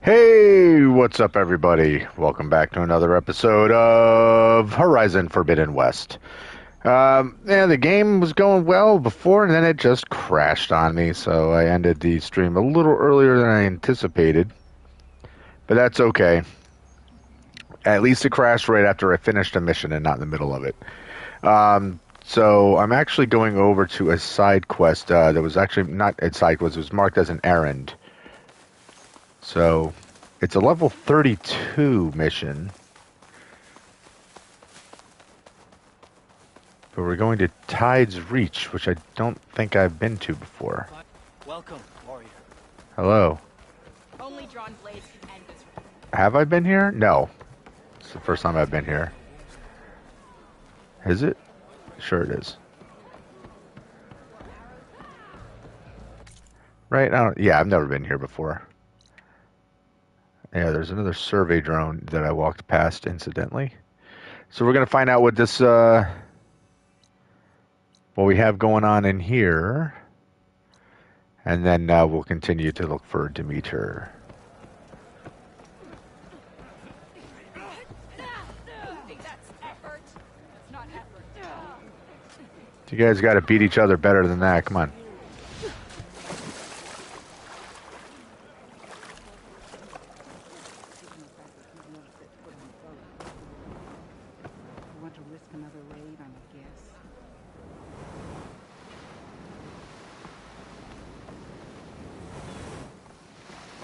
Hey, what's up, everybody? Welcome back to another episode of Horizon Forbidden West. Yeah, the game was going well before, and then it just crashed on me, so I ended the stream a little earlier than I anticipated. But that's okay. At least it crashed right after I finished a mission and not in the middle of it. So I'm actually going over to a side quest that was actually not a side quest, it was marked as an errand. So it's a level 32 mission. But we're going to Tide's Reach, which I don't think I've been to before. Welcome, warrior. Hello. Only drawn blades can end this. Have I been here? No. It's the first time I've been here. Is it? Sure it is. Right? Yeah, I've never been here before. Yeah, there's another survey drone that I walked past incidentally. So we're going to find out what this, what we have going on in here. And then we'll continue to look for Demeter. You guys got to beat each other better than that. Come on.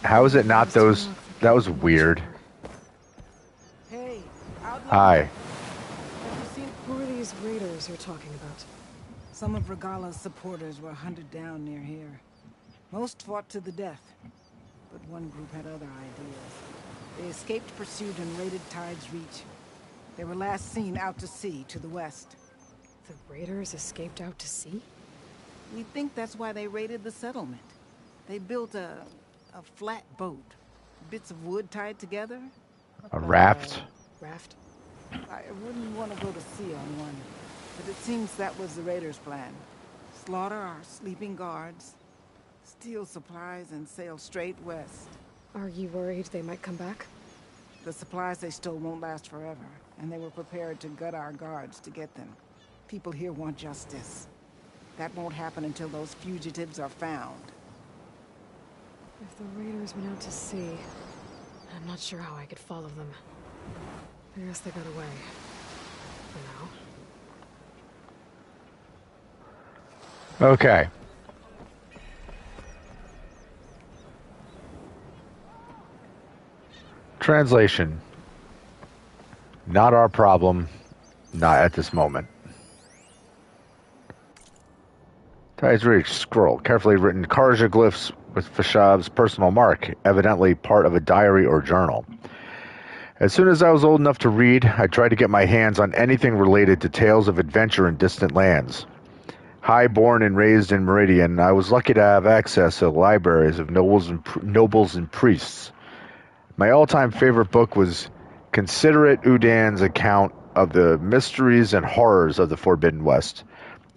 How is it not those? That was weird. Hey, Hi. who are these raiders you're talking about? Some of Regala's supporters were hunted down near here. Most fought to the death, but one group had other ideas. They escaped pursuit and raided Tide's Reach. They were last seen out to sea to the west. The raiders escaped out to sea? We think that's why they raided the settlement. They built a flat boat, bits of wood tied together. A raft? Raft? I wouldn't want to go to sea on one, but it seems that was the raiders' plan. Slaughter our sleeping guards, steal supplies, and sail straight west. Are you worried they might come back? The supplies they stole won't last forever, and they were prepared to gut our guards to get them. People here want justice. That won't happen until those fugitives are found. If the raiders went out to sea, I'm not sure how I could follow them. I guess they got away. For now. Okay. Translation. Not our problem. Not at this moment. Tide's Reach. Scroll. Carefully written Karja glyphs with Fashab's personal mark, evidently part of a diary or journal. As soon as I was old enough to read, I tried to get my hands on anything related to tales of adventure in distant lands. High born and raised in Meridian, I was lucky to have access to libraries of nobles and priests. My all-time favorite book was Considerate Udan's account of the mysteries and horrors of the Forbidden West,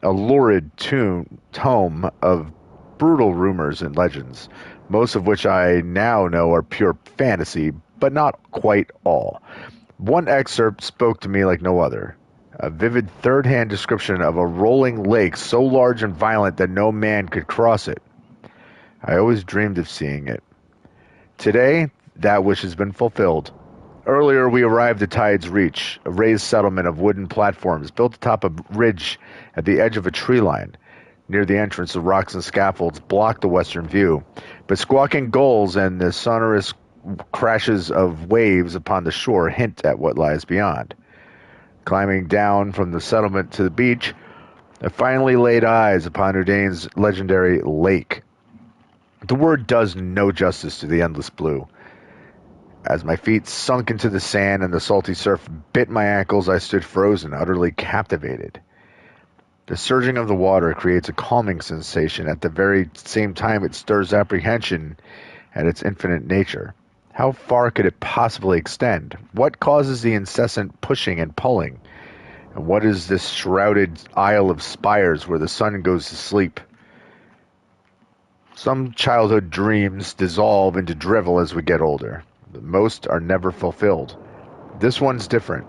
a lurid tome of brutal rumors and legends, most of which I now know are pure fantasy, but not quite all. One excerpt spoke to me like no other. A vivid third-hand description of a rolling lake so large and violent that no man could cross it. I always dreamed of seeing it. Today, that wish has been fulfilled. Earlier, we arrived at Tide's Reach, a raised settlement of wooden platforms built atop a ridge at the edge of a tree line. Near the entrance, the rocks and scaffolds block the western view, but squawking gulls and the sonorous crashes of waves upon the shore hint at what lies beyond. Climbing down from the settlement to the beach, I finally laid eyes upon Udane's legendary lake. The word does no justice to the endless blue. As my feet sunk into the sand and the salty surf bit my ankles, I stood frozen, utterly captivated. The surging of the water creates a calming sensation. At the very same time, it stirs apprehension at its infinite nature. How far could it possibly extend? What causes the incessant pushing and pulling? And what is this shrouded isle of spires where the sun goes to sleep? Some childhood dreams dissolve into drivel as we get older. Most are never fulfilled. This one's different.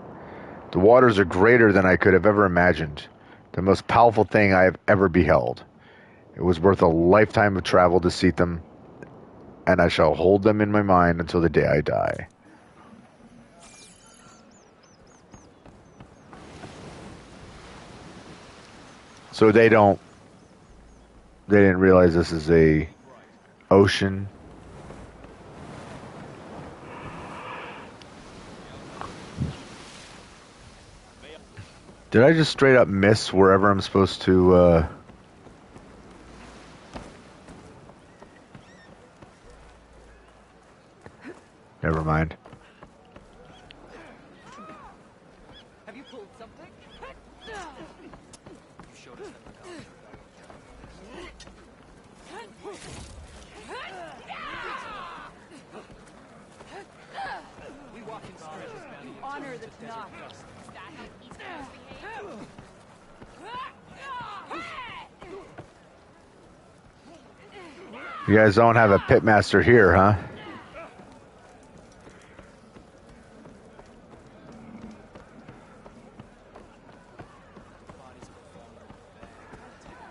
The waters are greater than I could have ever imagined. The most powerful thing I have ever beheld. It was worth a lifetime of travel to see them, and I shall hold them in my mind until the day I die. So they didn't realize this is a ocean. Did I just straight up miss wherever I'm supposed to, Never mind. Have you pulled something? You showed us that we walk in stretches, man. Honor the knock. Is that how Easterners behave? You guys don't have a pitmaster here, huh?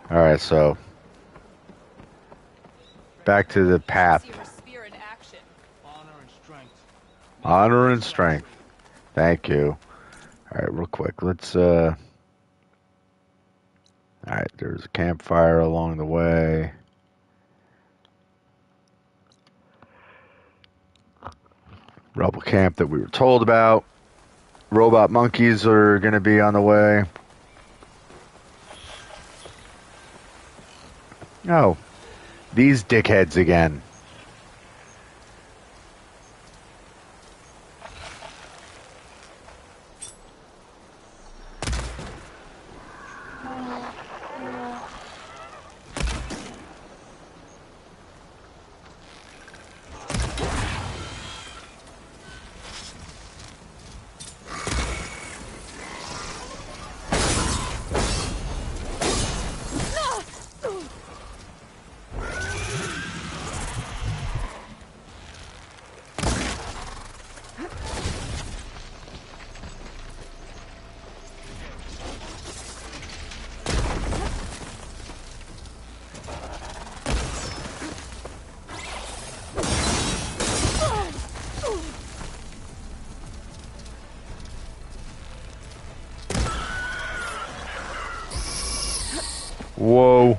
Alright, so back to the path. See your spear in action. Honor and strength. Honor and strength. Thank you. Alright, real quick. Let's Alright, there's a campfire along the way. Rebel camp that we were told about. Robot monkeys are gonna be on the way. Oh, these dickheads again. Whoa.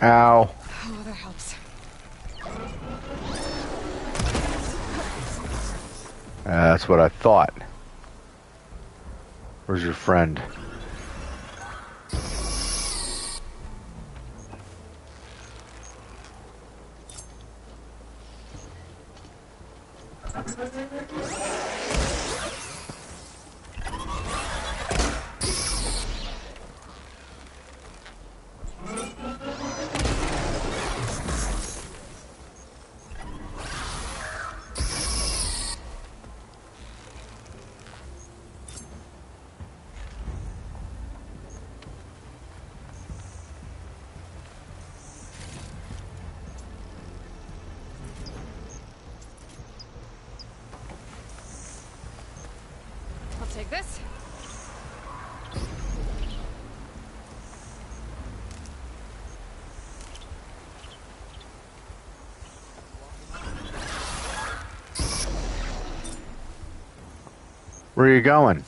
Ow. Oh, that helps. That's what I thought. Where's your friend? I'll take this. Where are you going?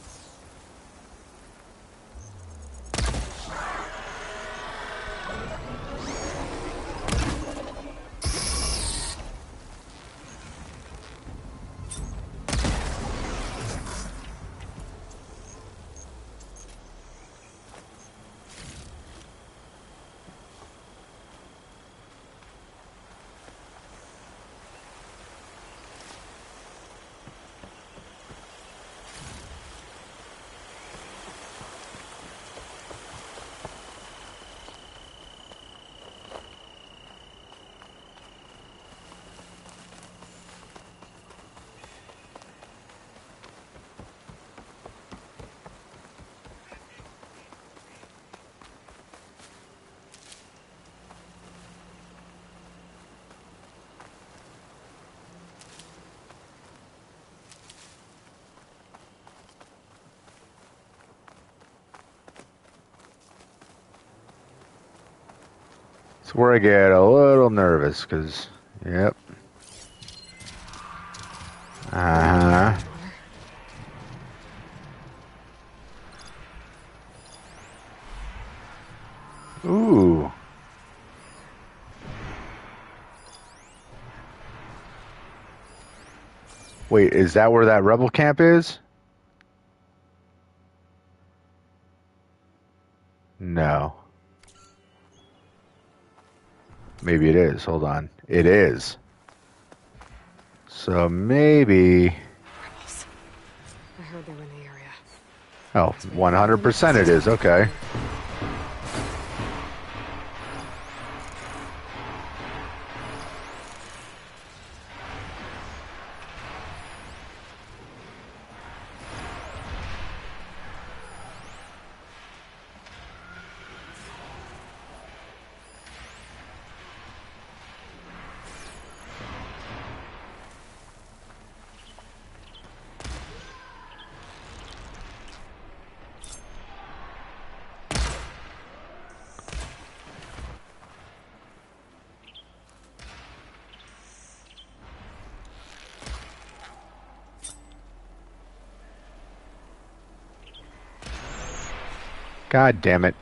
It's where I get a little nervous, because, yep. Uh-huh. Ooh. Wait, is that where that rebel camp is? No. Maybe it is. Hold on. It is. So maybe... Rebels. I heard they were in the area. Oh, 100% it is. Okay. God damn it.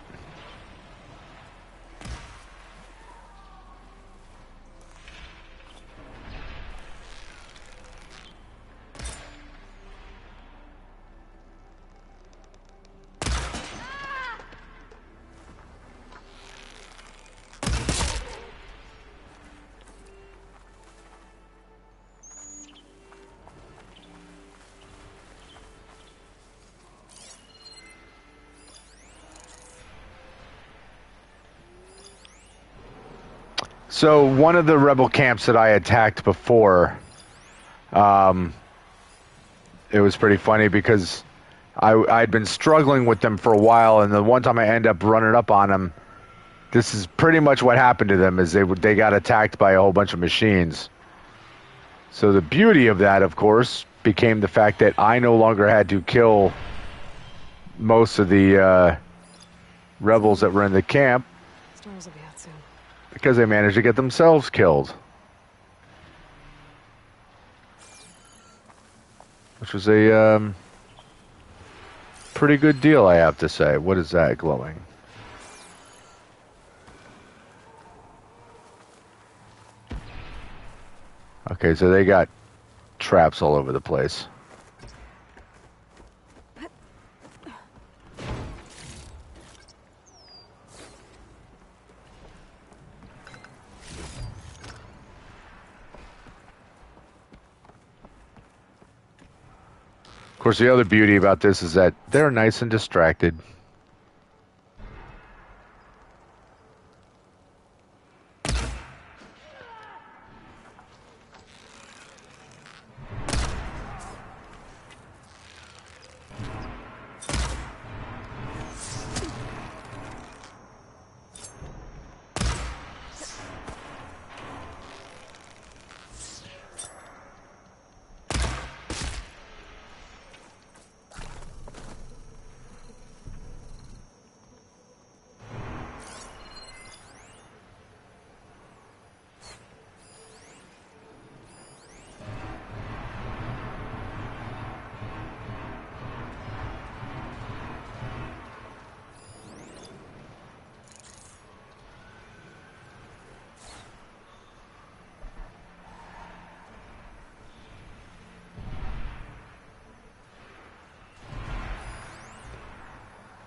So one of the rebel camps that I attacked before, it was pretty funny because I'd been struggling with them for a while, and the one time I end up running up on them, this is pretty much what happened to them, is they got attacked by a whole bunch of machines. So the beauty of that, of course, became the fact that I no longer had to kill most of the rebels that were in the camp, Stars will be out soon. because they managed to get themselves killed. Which was a pretty good deal, I have to say. What is that glowing? Okay, so they got traps all over the place. Of course, the other beauty about this is that they're nice and distracted.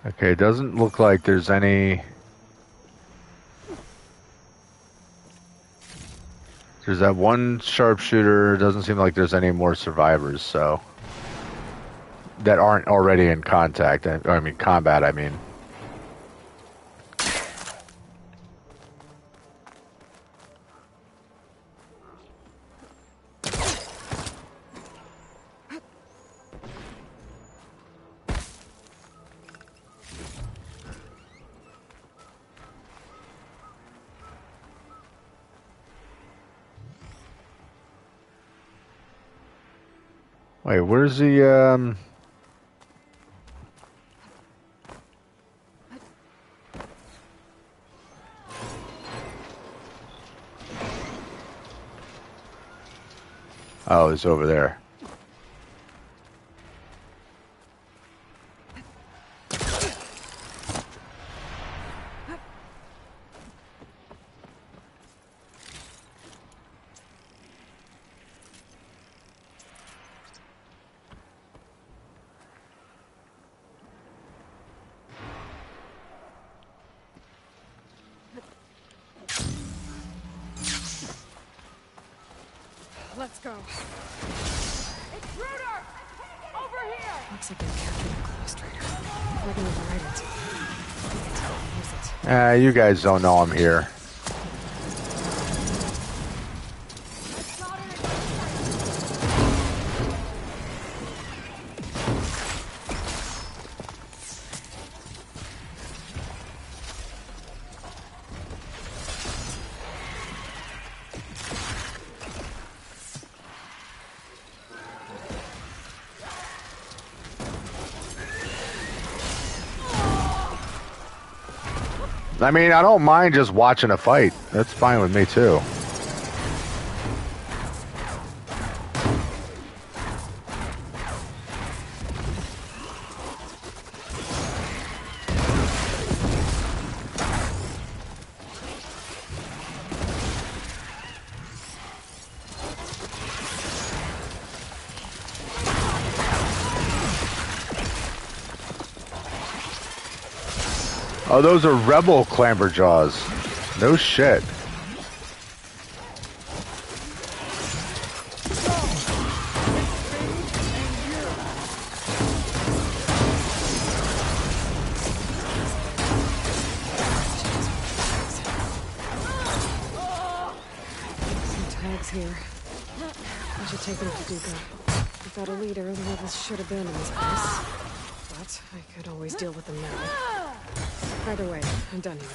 Okay, it doesn't look like there's any... There's that one sharpshooter. It doesn't seem like there's any more survivors, so... That aren't already in contact. I mean, combat, I mean. Wait, where's the, Oh, it's over there. Let's go. Intruder! Over here! Looks like they're capturing a cluster. If I can override it, I can use it. You guys don't know I'm here. I mean, I don't mind just watching a fight. That's fine with me, too. Oh, those are rebel clamberjaws. No shit. Some tags here. I should take them to Duca. Without a leader, the rebels should abandon this place. But I could always deal with them now. Either way, I'm done here.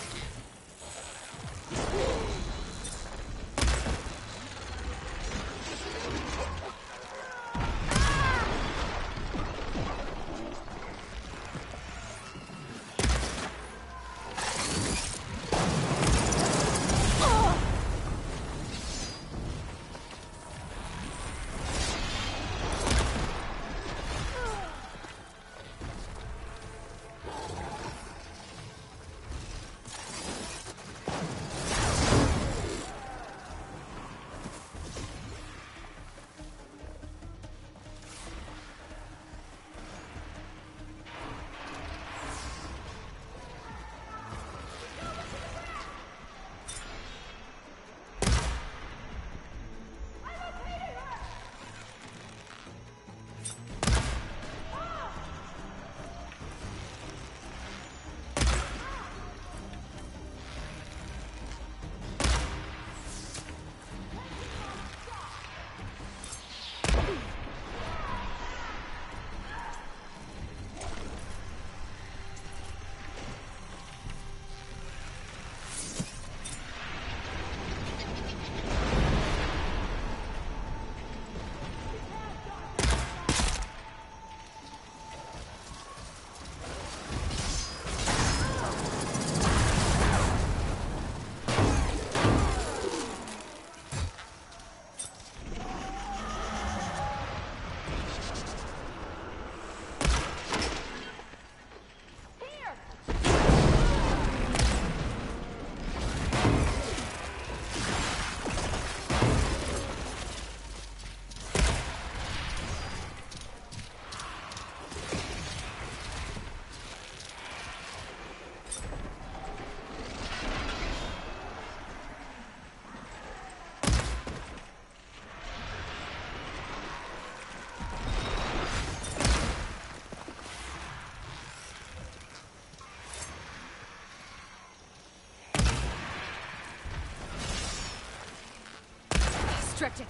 Restricted.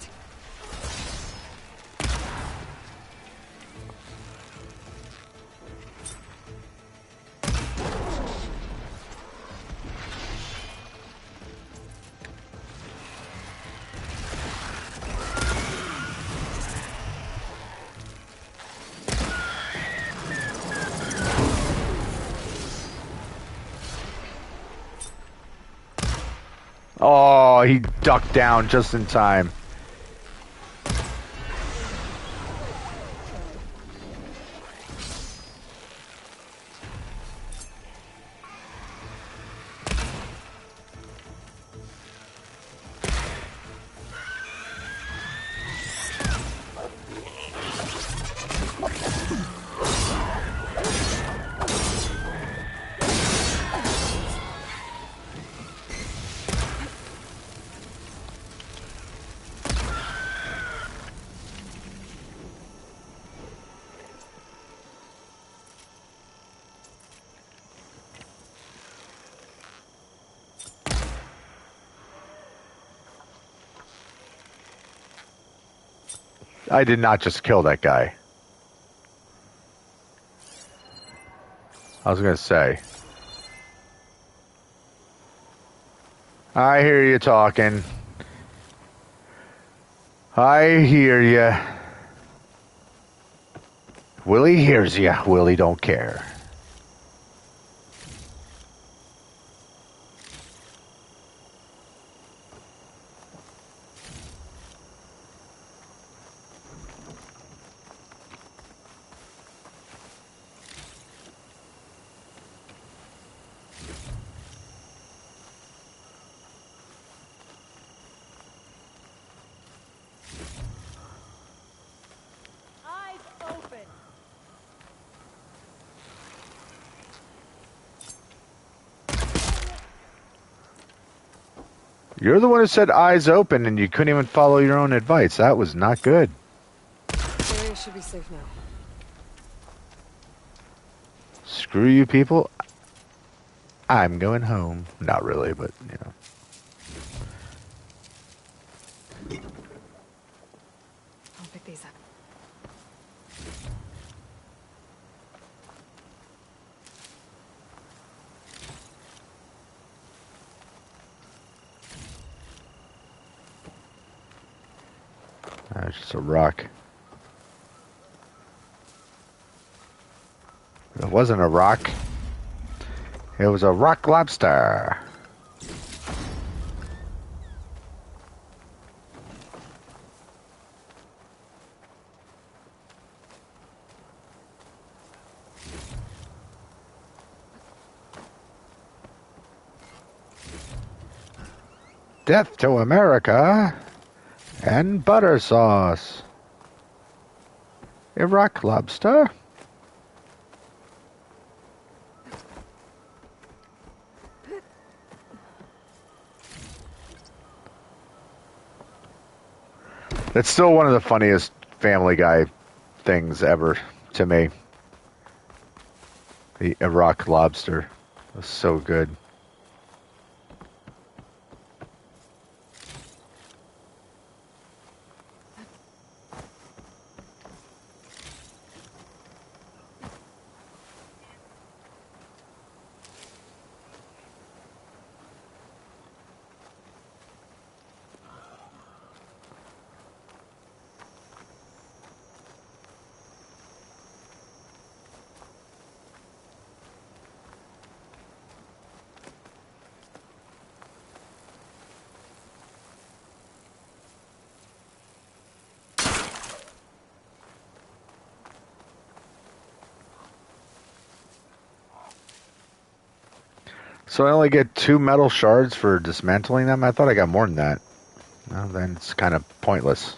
Oh, he ducked down just in time. I did not just kill that guy. I was gonna say. I hear you talking. I hear you. Willie hears you. Willie don't care. Eyes open. You're the one who said eyes open and you couldn't even follow your own advice. That was not good. The area should be safe now. Screw you people. I'm going home. Not really, but, you know. I'll pick these up. It's just a rock. It wasn't a rock. It was a rock lobster. Death to America and butter sauce. A rock lobster. It's still one of the funniest Family Guy things ever to me. The rock lobster was so good. So I only get 2 metal shards for dismantling them? I thought I got more than that. Well, then it's kind of pointless.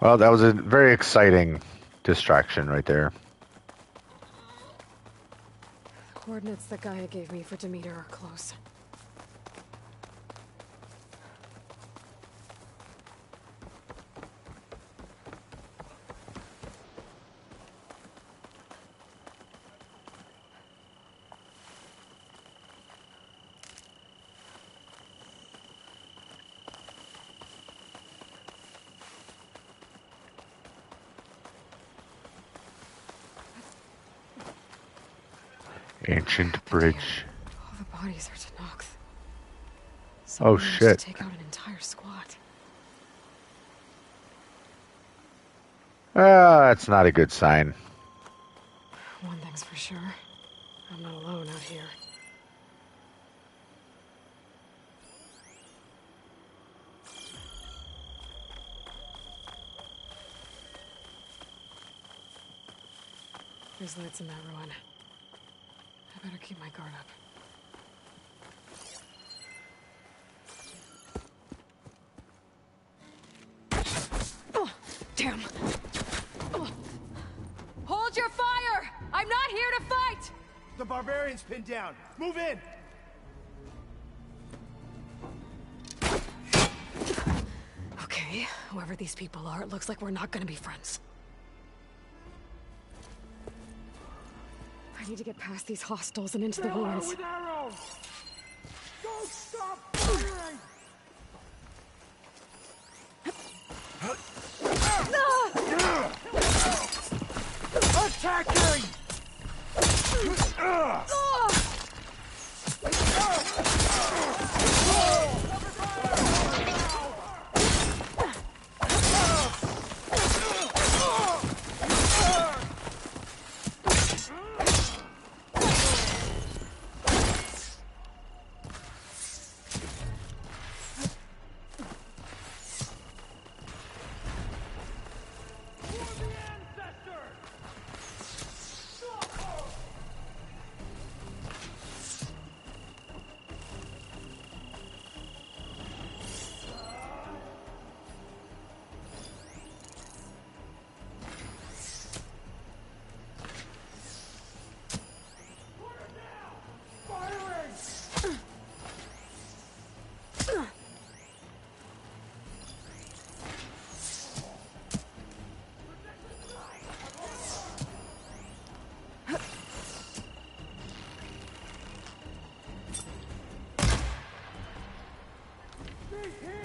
Well, that was a very exciting distraction right there. The coordinates that Gaia gave me for Demeter are close. Ancient bridge. All the bodies are Tanox. Oh, Someone managed shit. to take out an entire squad. That's not a good sign. One thing's for sure. I'm not alone out here. There's lights in that ruin. I better keep my guard up. Oh, damn. Hold your fire! I'm not here to fight! The barbarian's pinned down. Move in! Okay, whoever these people are, it looks like we're not gonna be friends. I need to get past these hostiles and into the ruins. With arrows! Don't stop firing! Attacking!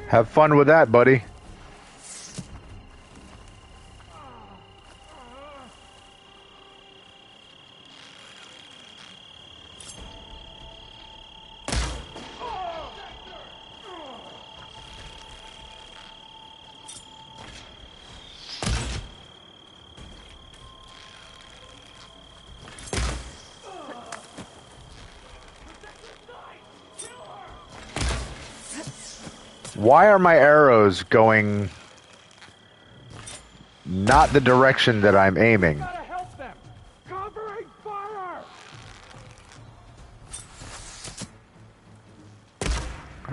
Have fun with that, buddy. Why are my arrows going not the direction that I'm aiming? Gotta help them! Covering fire!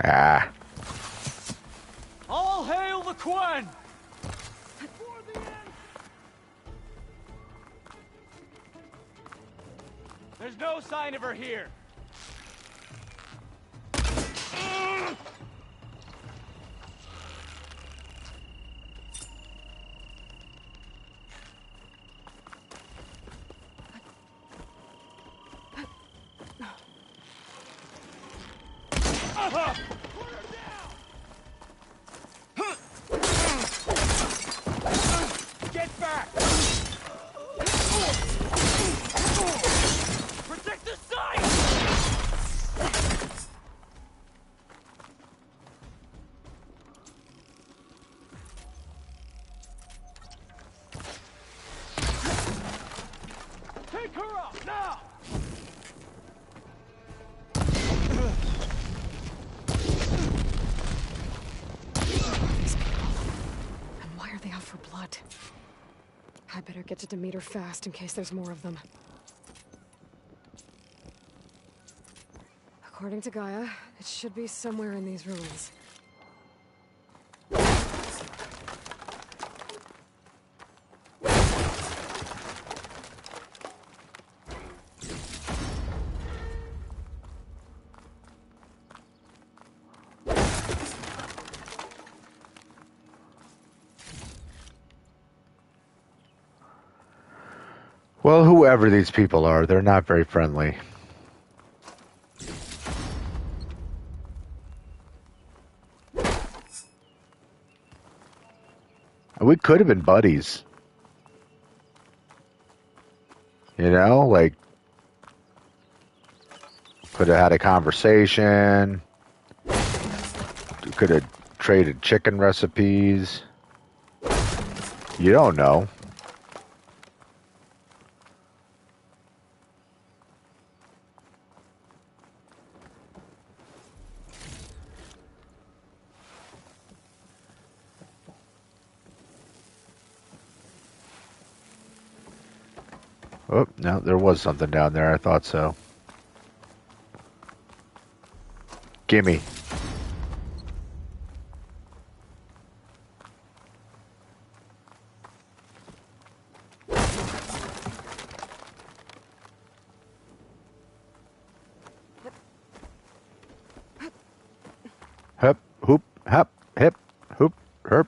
Ah. All hail the Quen! For the end! There's no sign of her here. Get back! Protect the site! Take her out, now! These people. And why are they out for blood? I better get to Demeter fast in case there's more of them. According to Gaia, it should be somewhere in these ruins. Well, whoever these people are, they're not very friendly. We could have been buddies. You know, like, could have had a conversation. Could have traded chicken recipes. You don't know. Oh, no, there was something down there. I thought so. Gimme. Hep, hoop, hep, hip, hoop, herp.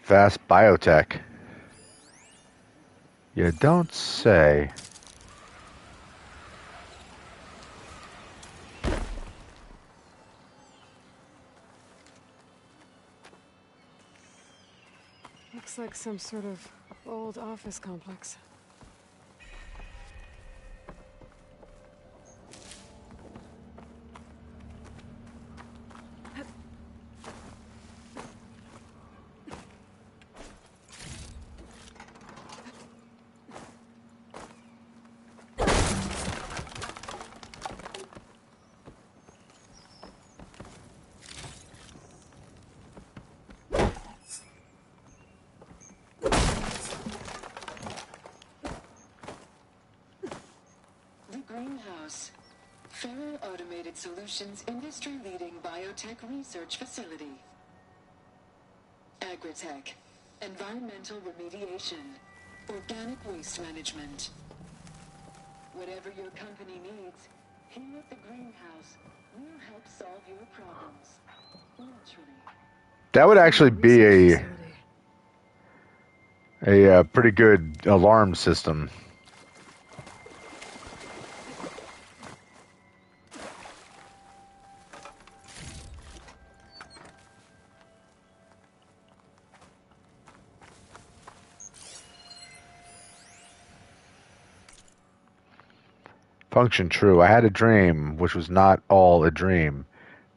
Fast biotech. You don't say. Looks like some sort of old office complex. Greenhouse. Ferro Automated Solutions industry-leading biotech research facility. Agritech. Environmental remediation. Organic waste management. Whatever your company needs, here at the Greenhouse, we'll help solve your problems. Naturally. That would actually be Research facility. a pretty good alarm system. Function true. I had a dream, which was not all a dream.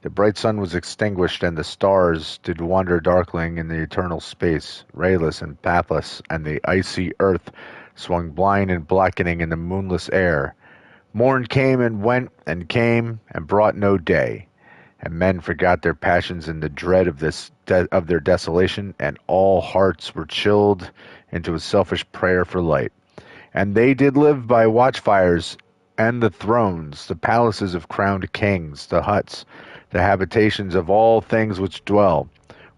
The bright sun was extinguished, and the stars did wander darkling in the eternal space, rayless and pathless, and the icy earth swung blind and blackening in the moonless air. Morn came and went and came and brought no day, and men forgot their passions in the dread of of their desolation, and all hearts were chilled into a selfish prayer for light. And they did live by watchfires and the thrones, the palaces of crowned kings, the huts, the habitations of all things which dwell,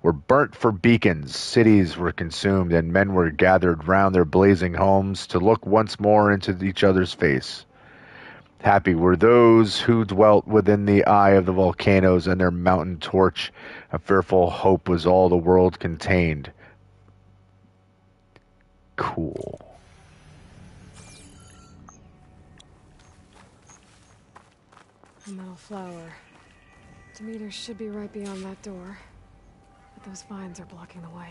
were burnt for beacons, cities were consumed, and men were gathered round their blazing homes to look once more into each other's face. Happy were those who dwelt within the eye of the volcanoes and their mountain torch. A fearful hope was all the world contained. Cool. A metal flower. Demeter should be right beyond that door. But those vines are blocking the way.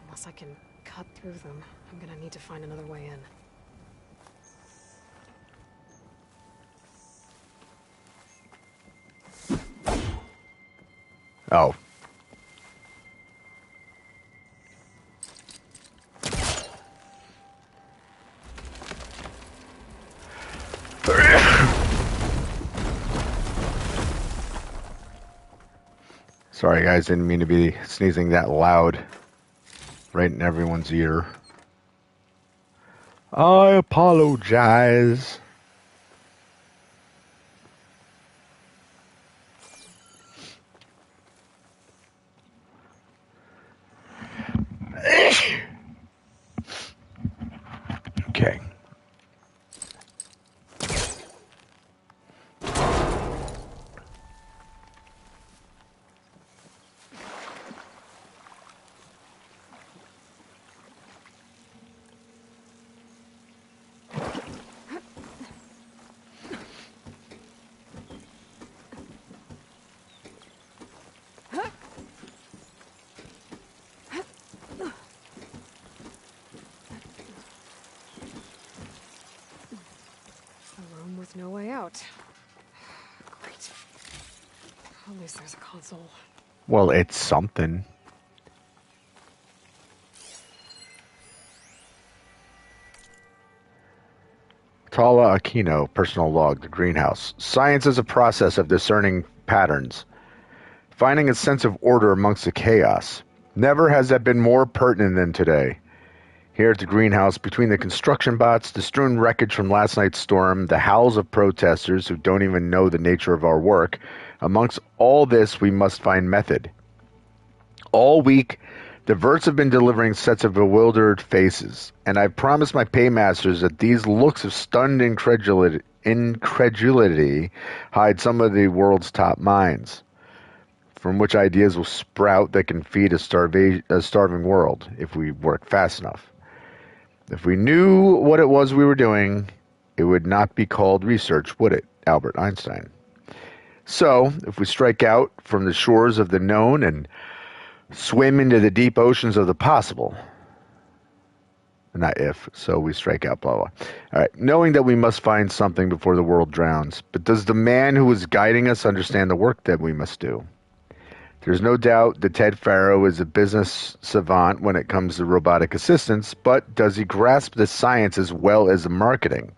Unless I can cut through them, I'm gonna need to find another way in. Oh. Sorry, guys, didn't mean to be sneezing that loud right in everyone's ear. I apologize. Okay. A room with no way out. Great. At least there's a console. Well, it's something. Tala Aquino, personal log, the greenhouse. Science is a process of discerning patterns. finding a sense of order amongst the chaos. Never has that been more pertinent than today. Here at the greenhouse, between the construction bots, the strewn wreckage from last night's storm, the howls of protesters who don't even know the nature of our work, amongst all this we must find method. All week, the verts have been delivering sets of bewildered faces, and I've promised my paymasters that these looks of stunned incredulity hide some of the world's top minds, from which ideas will sprout that can feed a starving world if we work fast enough. If we knew what it was we were doing, it would not be called research, would it? Albert Einstein. So, if we strike out from the shores of the known and swim into the deep oceans of the possible, not if, so we strike out, blah, blah. All right, knowing that we must find something before the world drowns, but does the man who is guiding us understand the work that we must do? There's no doubt that Ted Farrow is a business savant when it comes to robotic assistance, but does he grasp the science as well as the marketing?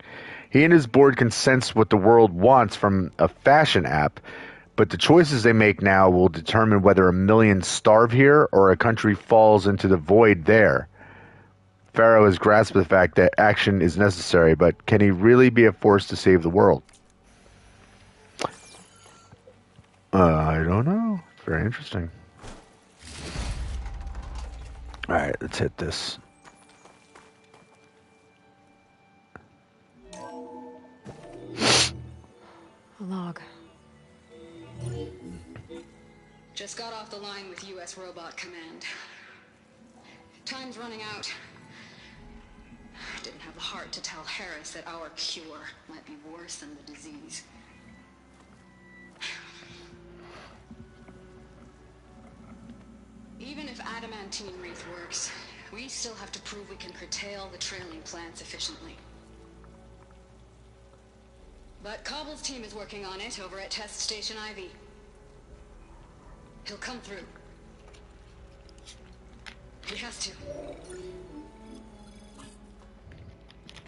He and his board can sense what the world wants from a fashion app, but the choices they make now will determine whether a million starve here or a country falls into the void there. Farrow has grasped the fact that action is necessary, but can he really be a force to save the world? I don't know. Very interesting. Alright, let's hit this. A log. Just got off the line with U.S. Robot Command. Time's running out. Didn't have the heart to tell Harris that our cure might be worse than the disease. Even if adamantine wreath works, we still have to prove we can curtail the trailing plants efficiently. But Cobble's team is working on it over at Test Station Ivy. He'll come through. He has to.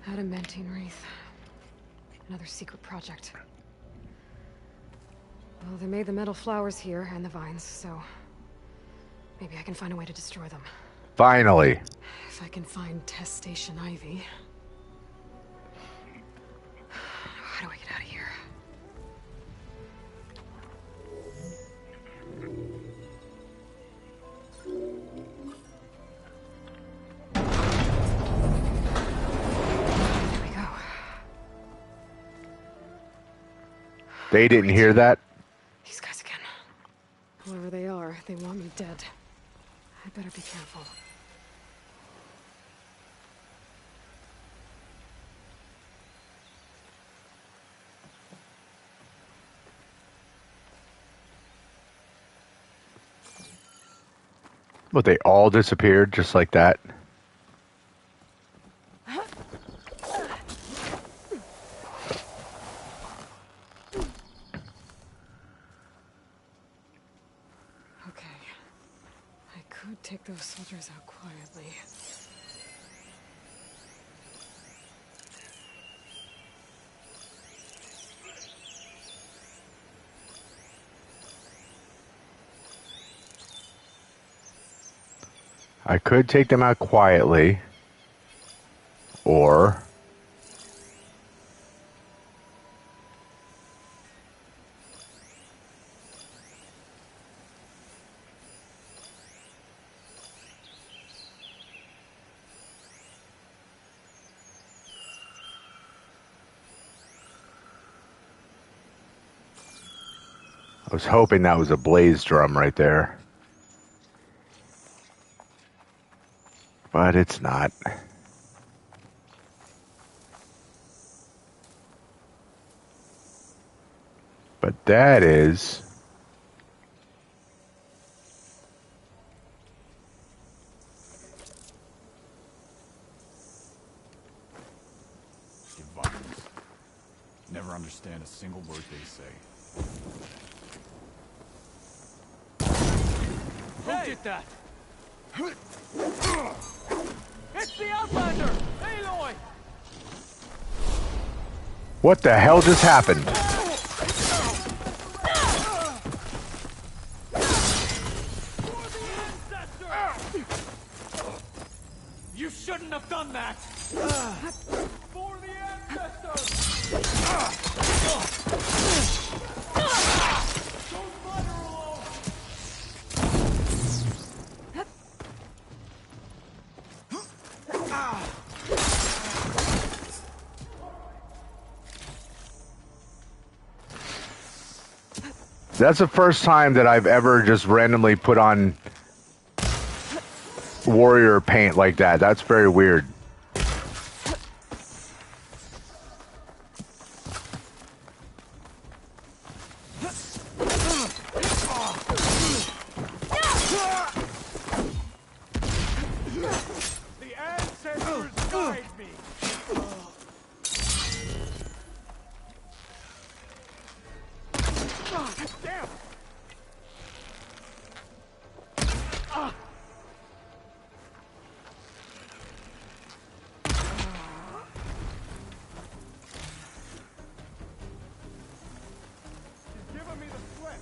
Adamantine wreath. Another secret project. Well, they made the metal flowers here and the vines, so maybe I can find a way to destroy them. Finally. If I can find Test Station Ivy. How do I get out of here? There we go. They didn't hear that? These guys again. Whoever they are, they want me dead. I better be careful. But they all disappeared just like that? Okay. I could take those soldiers out quietly. I could take them out quietly, or I was hoping that was a blaze drum right there. But it's not. But that is... Divine. Never understand a single word they say. Who did that? It's the Outlander! Aloy! What the hell just happened? done that! For the ancestors! Don't let her alone! That's the first time that I've ever just randomly put on warrior paint like that. That's very weird. The ancestors guide me! Damn! She's giving me the slip.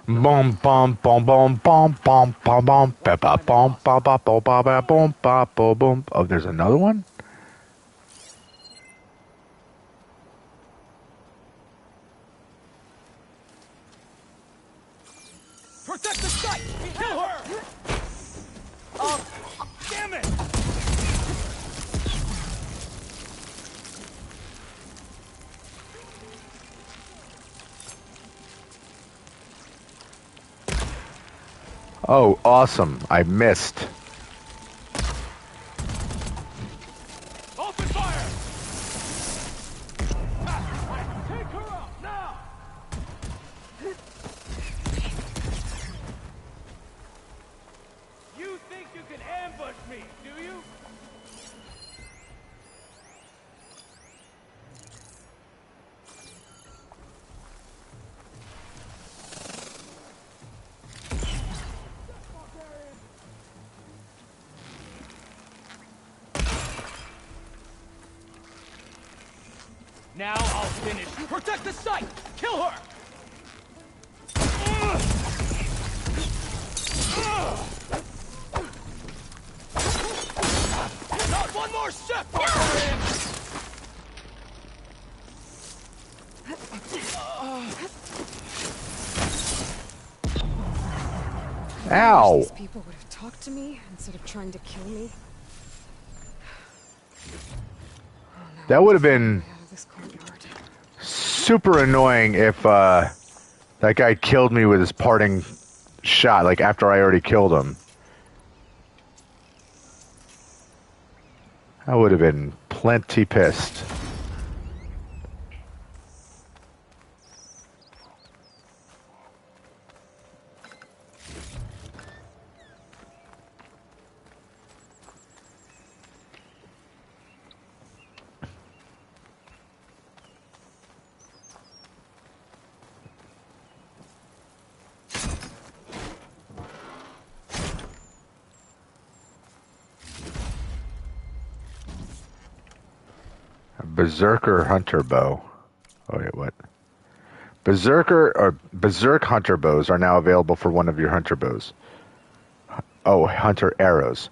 Bum bum bum bum bum bum bum bum ba ba bum ba ba ba ba ba bum ba ba bum. Oh, there's another one? Protect the site! Kill her! Oh, damn it! Oh, awesome. I missed. Open fire! Take her out, now! You think you can ambush me, do you? Now I'll finish. Protect the site! Kill her! Not one more step, barbarian! Ow! These people would have talked to me instead of trying to kill me. That would have been Out of this courtyard. super annoying if that guy killed me with his parting shot, like after I already killed him. I would have been plenty pissed. A Berserker Hunter Bow. Oh wait, what? Berserk Hunter Bows are now available for one of your Hunter Bows. Oh, Hunter Arrows.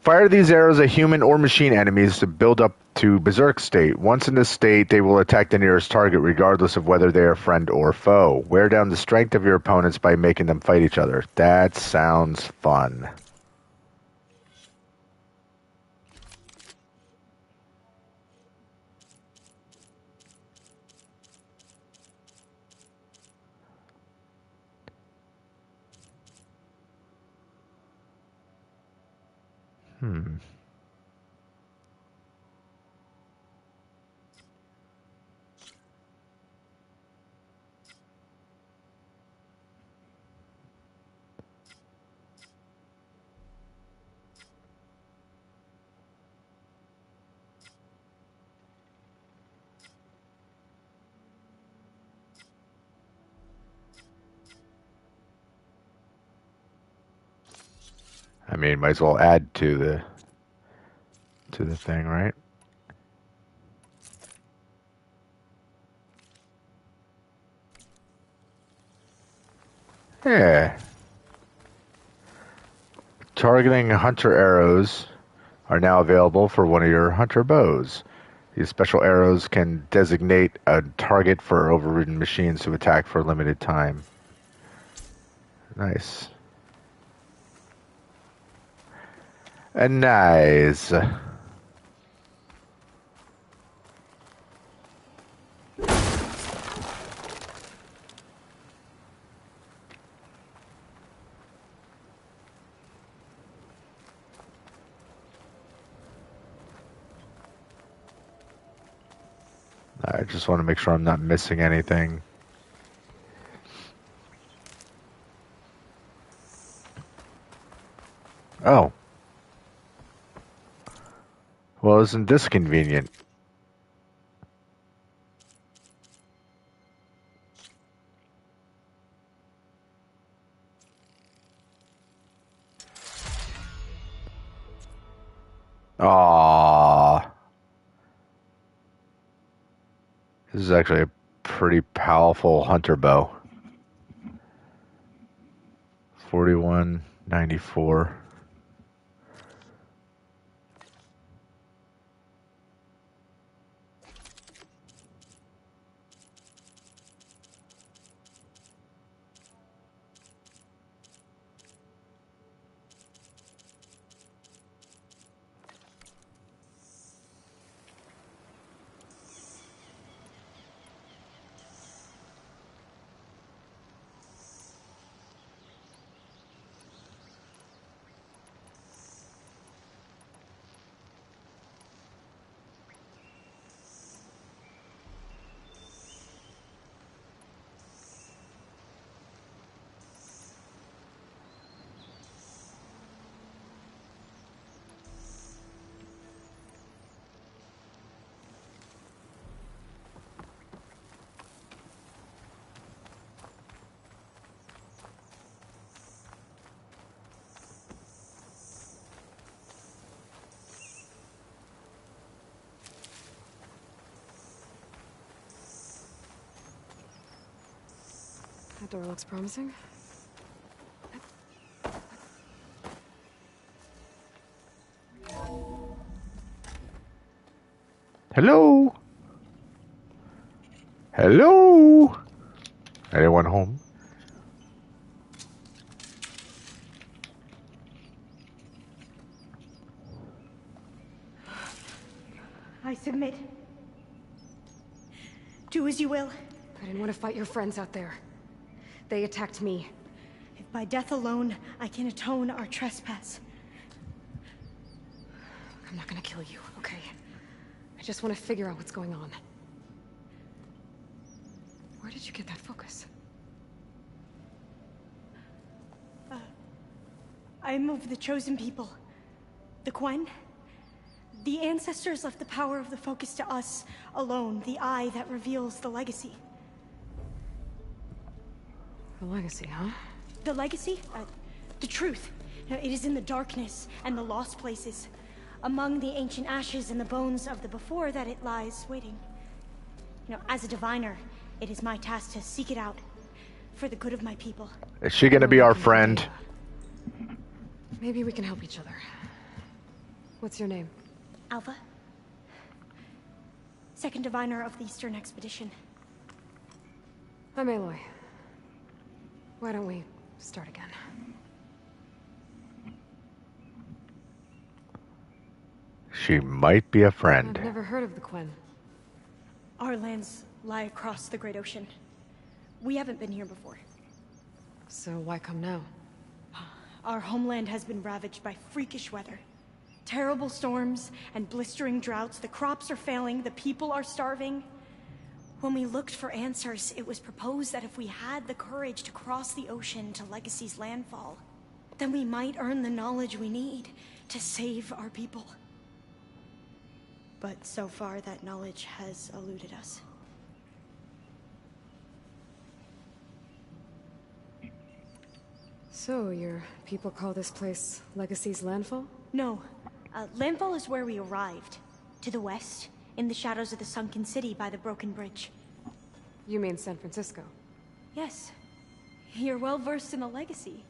Fire these arrows at human or machine enemies to build up to Berserk state. Once in this state, they will attack the nearest target regardless of whether they are friend or foe. Wear down the strength of your opponents by making them fight each other. That sounds fun. I mean, might as well add to the thing, right? Yeah. Targeting hunter arrows are now available for one of your hunter bows. These special arrows can designate a target for overridden machines to attack for a limited time. Nice. And nice. I just want to make sure I'm not missing anything. Oh. Well, isn't this convenient? Aww. This is actually a pretty powerful hunter bow. 4194. That door looks promising. Hello? Hello? Anyone home? I submit. Do as you will. I didn't want to fight your friends out there. They attacked me. If by death alone I can atone our trespass. I'm not gonna kill you, okay? I just want to figure out what's going on. Where did you get that focus? I moved the chosen people. The Quen. The ancestors left the power of the focus to us alone, the eye that reveals the legacy. The legacy, huh? The legacy? The truth. It is in the darkness and the lost places. Among the ancient ashes and the bones of the before that it lies waiting. As a diviner, it is my task to seek it out. For the good of my people. Is she gonna be our friend? Maybe we can help each other. What's your name? Alpha. Second diviner of the Eastern Expedition. I'm Aloy. Why don't we start again? She might be a friend. I've never heard of the Quen. Our lands lie across the Great Ocean. We haven't been here before. So why come now? Our homeland has been ravaged by freakish weather. Terrible storms and blistering droughts. The crops are failing, the people are starving. When we looked for answers, it was proposed that if we had the courage to cross the ocean to Legacy's landfall, then we might earn the knowledge we need to save our people. But so far, that knowledge has eluded us. So, your people call this place Legacy's landfall? No. Landfall is where we arrived. To the west, in the shadows of the sunken city by the broken bridge. You mean San Francisco? Yes. You're well versed in the legacy.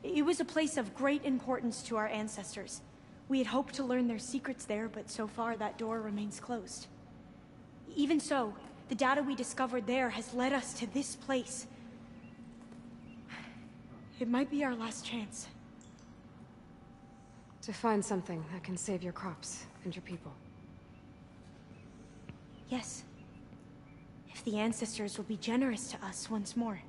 It was a place of great importance to our ancestors. We had hoped to learn their secrets there, but so far that door remains closed. Even so, the data we discovered there has led us to this place. It might be our last chance. To find something that can save your crops and your people. Yes. If the ancestors will be generous to us once more.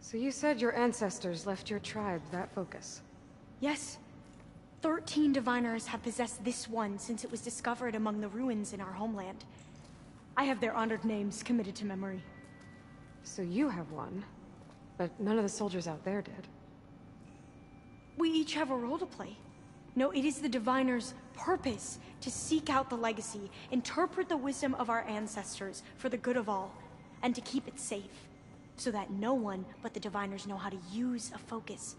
So you said your ancestors left your tribe that focus? Yes. 13 diviners have possessed this one since it was discovered among the ruins in our homeland. I have their honored names committed to memory. So you have one, but none of the soldiers out there did. We each have a role to play. No, it is the diviner's purpose to seek out the legacy, interpret the wisdom of our ancestors for the good of all, and to keep it safe, so that no one but the diviners know how to use a focus.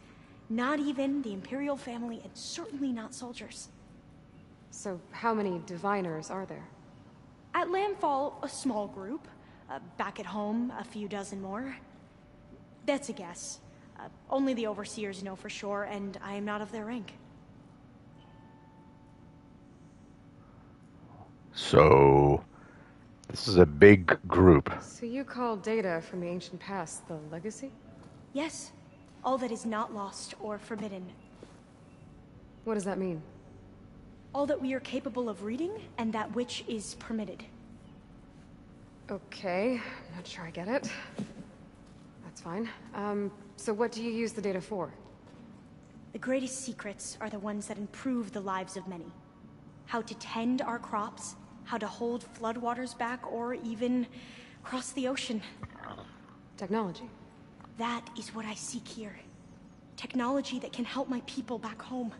Not even the Imperial family, and certainly not soldiers. So how many diviners are there? At Landfall, a small group. Back at home, a few dozen more. That's a guess. Only the overseers know for sure, and I am not of their rank. So, this is a big group. So you call data from the ancient past the legacy? Yes. All that is not lost or forbidden. What does that mean? All that we are capable of reading, and that which is permitted. Okay, I'm not sure I get it. That's fine. So what do you use the data for? The greatest secrets are the ones that improve the lives of many. How to tend our crops, how to hold floodwaters back, or even cross the ocean. Technology. That is what I seek here. Technology that can help my people back home.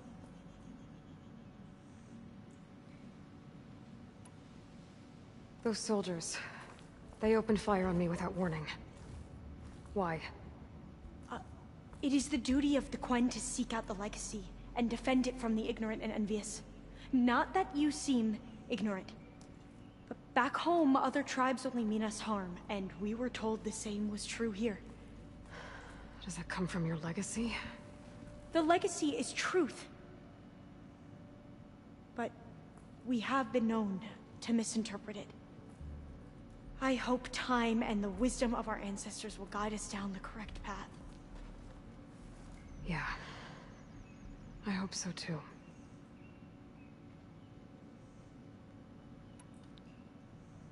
Those soldiers, they opened fire on me without warning. Why? It is the duty of the Quen to seek out the legacy and defend it from the ignorant and envious. Not that you seem ignorant. But back home, other tribes only mean us harm, and we were told the same was true here. Does that come from your legacy? The legacy is truth. But we have been known to misinterpret it. I hope time and the wisdom of our ancestors will guide us down the correct path. Yeah. I hope so too.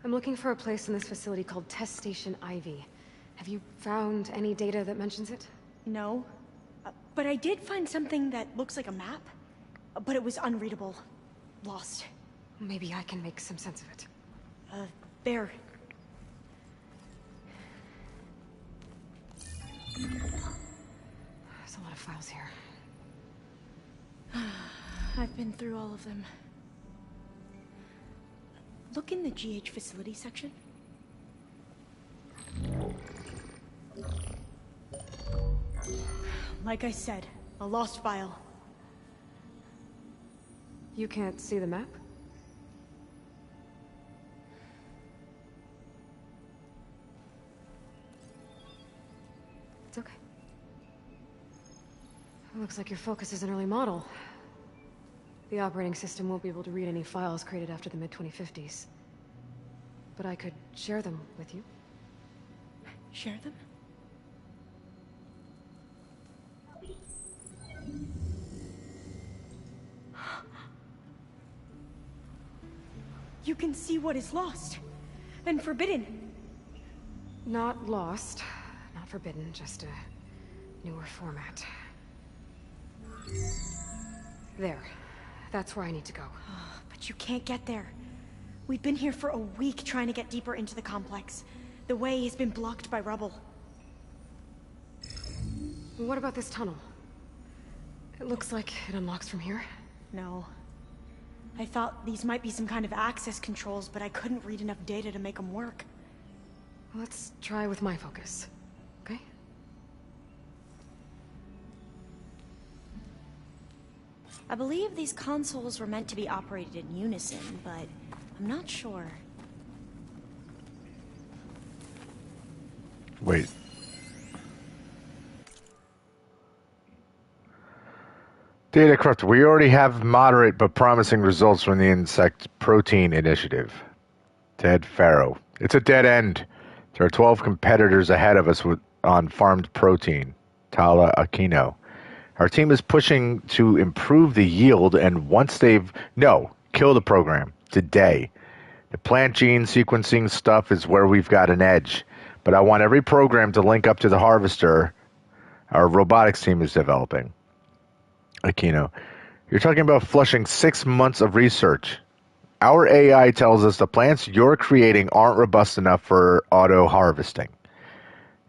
I'm looking for a place in this facility called Test Station Ivy. Have you found any data that mentions it? No. But I did find something that looks like a map. But it was unreadable. Lost. Maybe I can make some sense of it. There. There's a lot of files here. I've been through all of them. Look in the GH facility section. Like I said, a lost file. You can't see the map? It's okay. It looks like your focus is an early model. The operating system won't be able to read any files created after the mid-2050s. But I could share them with you. Share them? You can see what is lost and forbidden. Not lost, not forbidden, just a newer format. There. That's where I need to go. But you can't get there. We've been here for a week trying to get deeper into the complex. The way has been blocked by rubble. What about this tunnel? It looks like it unlocks from here. No. I thought these might be some kind of access controls, but I couldn't read enough data to make them work. Let's try with my focus, okay? I believe these consoles were meant to be operated in unison, but I'm not sure. Wait. Data corrupt. We already have moderate but promising results from the insect protein initiative. Ted Farrow. It's a dead end. There are 12 competitors ahead of us on farmed protein. Tala Aquino. Our team is pushing to improve the yield, and once they've... No, kill the program. Today. The plant gene sequencing stuff is where we've got an edge. But I want every program to link up to the harvester our robotics team is developing. Aquino. You're talking about flushing 6 months of research. Our AI tells us the plants you're creating aren't robust enough for auto-harvesting.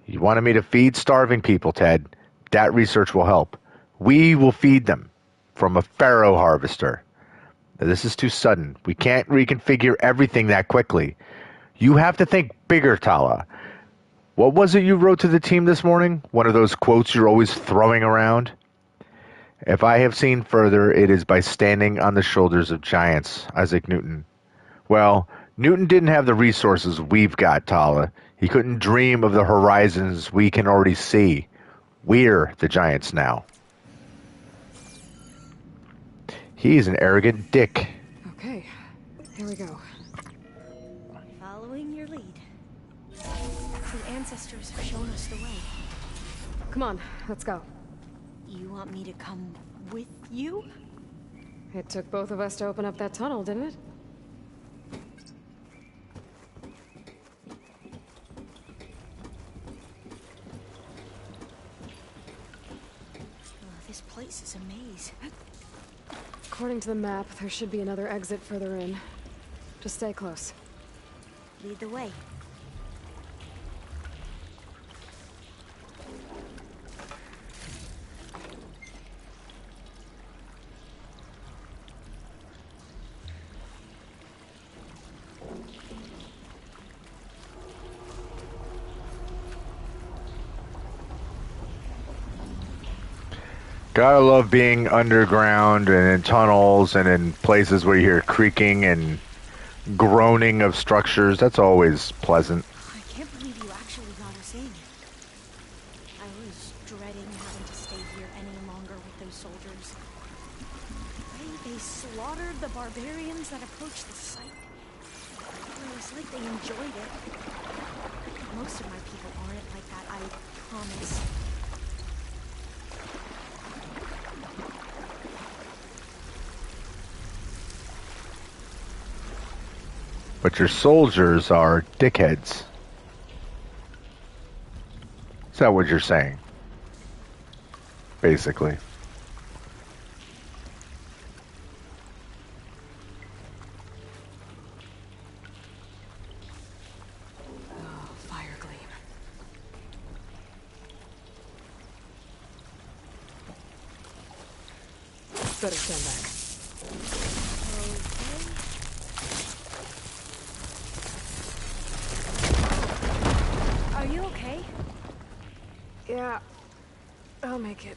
You wanted me to feed starving people, Ted. That research will help. We will feed them from a Pharaoh harvester. Now, this is too sudden. We can't reconfigure everything that quickly. You have to think bigger, Tala. What was it you wrote to the team this morning? One of those quotes you're always throwing around? If I have seen further, it is by standing on the shoulders of giants, Isaac Newton. Well, Newton didn't have the resources we've got, Tala. He couldn't dream of the horizons we can already see. We're the giants now. He's an arrogant dick. Okay, here we go. Following your lead. The ancestors have shown us the way. Come on, let's go. You want me to come with you? It took both of us to open up that tunnel, didn't it? This place is a maze. According to the map, there should be another exit further in. Just stay close. Lead the way. Gotta love being underground and in tunnels and in places where you hear creaking and groaning of structures. That's always pleasant. I can't believe you actually got us in. I was dreading having to stay here any longer with those soldiers. They slaughtered the barbarians that approached the site. It was like they enjoyed it. Most of my people aren't like that, I promise. But your soldiers are dickheads. Is that what you're saying? Basically. Oh, fire gleam. Better stand back. Are you okay? Yeah, I'll make it.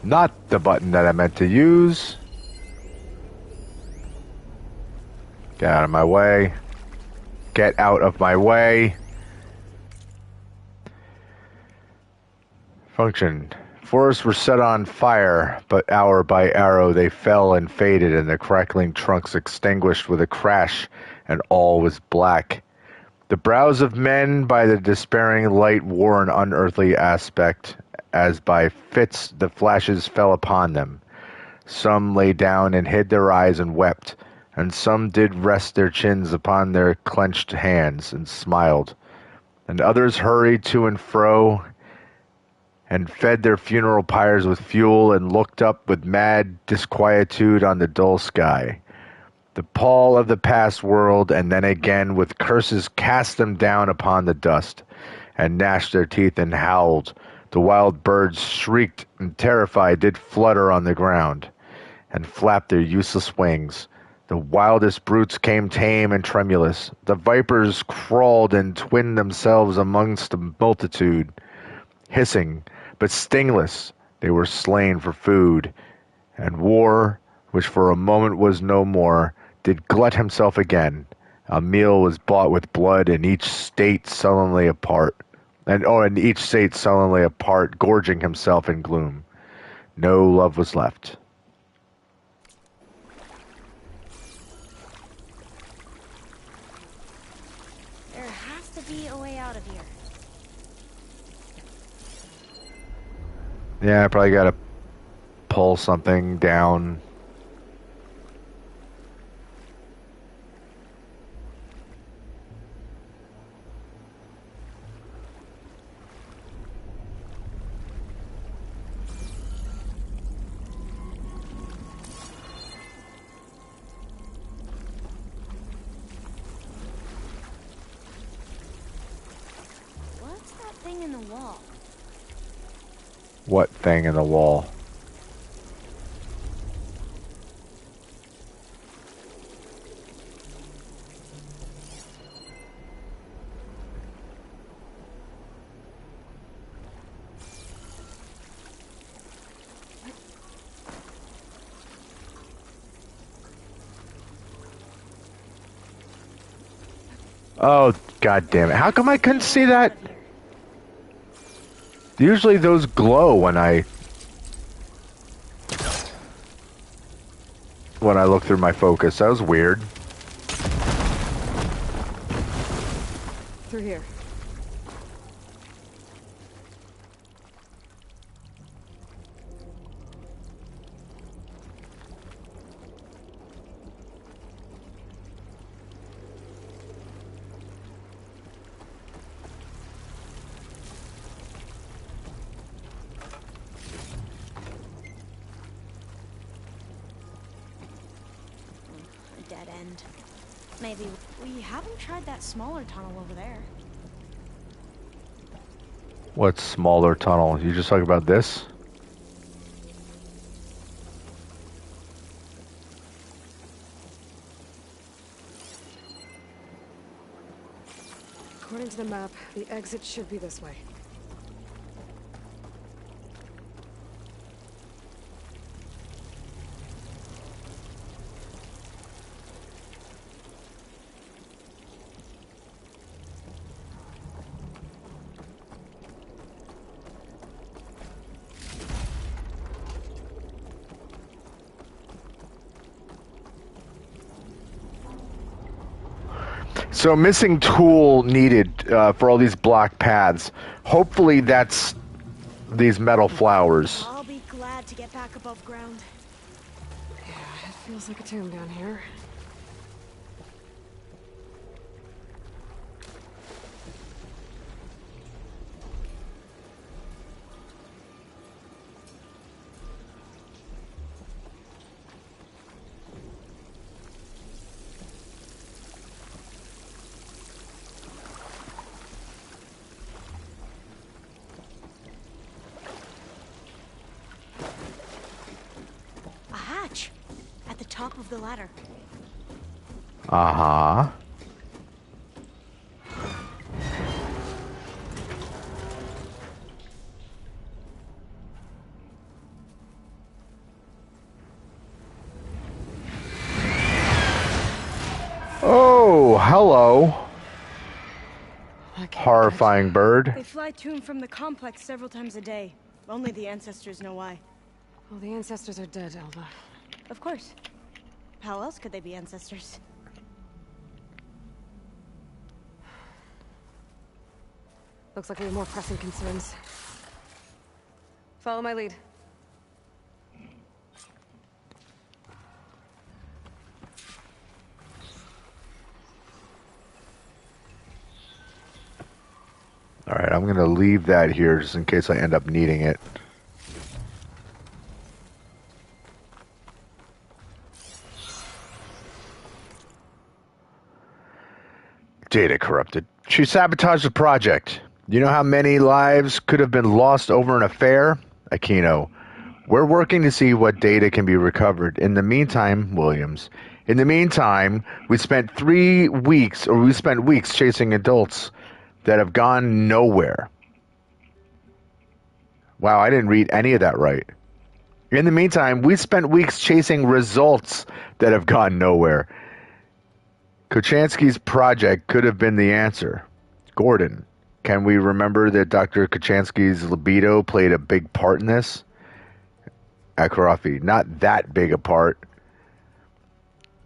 Not the button that I meant to use. Get out of my way. Get out of my way. Function. Forests were set on fire, but hour by hour they fell and faded, and the crackling trunks extinguished with a crash, and all was black. The brows of men by the despairing light wore an unearthly aspect, as by fits the flashes fell upon them. Some lay down and hid their eyes and wept, and some did rest their chins upon their clenched hands and smiled, and others hurried to and fro, and fed their funeral pyres with fuel, and looked up with mad disquietude on the dull sky. The pall of the past world, and then again with curses cast them down upon the dust, and gnashed their teeth and howled. The wild birds shrieked, and terrified did flutter on the ground, and flapped their useless wings. The wildest brutes came tame and tremulous. The vipers crawled and twinned themselves amongst the multitude. Hissing, but stingless, they were slain for food, and war which for a moment was no more, did glut himself again. A meal was bought with blood, and each state sullenly apart. And each state sullenly apart, gorging himself in gloom. No love was left. There has to be a way out of here. Yeah, I probably gotta pull something down. What's that thing in the wall? What thing in the wall? Oh, god damn it. How come I couldn't see that? Usually those glow when I look through my focus. That was weird. Through here. A dead end. Maybe we haven't tried that smaller tunnel over there. What smaller tunnel? You just talking about this? According to the map, the exit should be this way. So missing tool needed for all these block paths. Hopefully that's these metal flowers. I'll be glad to get back above ground. Yeah, it feels like a tomb down here. A hatch at the top of the ladder. Uh-huh. Oh, hello. Horrifying bird. They fly to and from the complex several times a day. Only the ancestors know why. Well, the ancestors are dead, Elva. Of course. How else could they be ancestors? Looks like we have more pressing concerns. Follow my lead. Alright, I'm gonna leave that here just in case I end up needing it. Data corrupted. She sabotaged the project. You know how many lives could have been lost over an affair? Aquino. We're working to see what data can be recovered. In the meantime, Williams. In the meantime, we spent weeks chasing adults that have gone nowhere. Wow, I didn't read any of that right. In the meantime, we spent weeks chasing results that have gone nowhere. Kochansky's project could have been the answer. Gordon, can we remember that Dr. Kochansky's libido played a big part in this? Akarafi, not that big a part.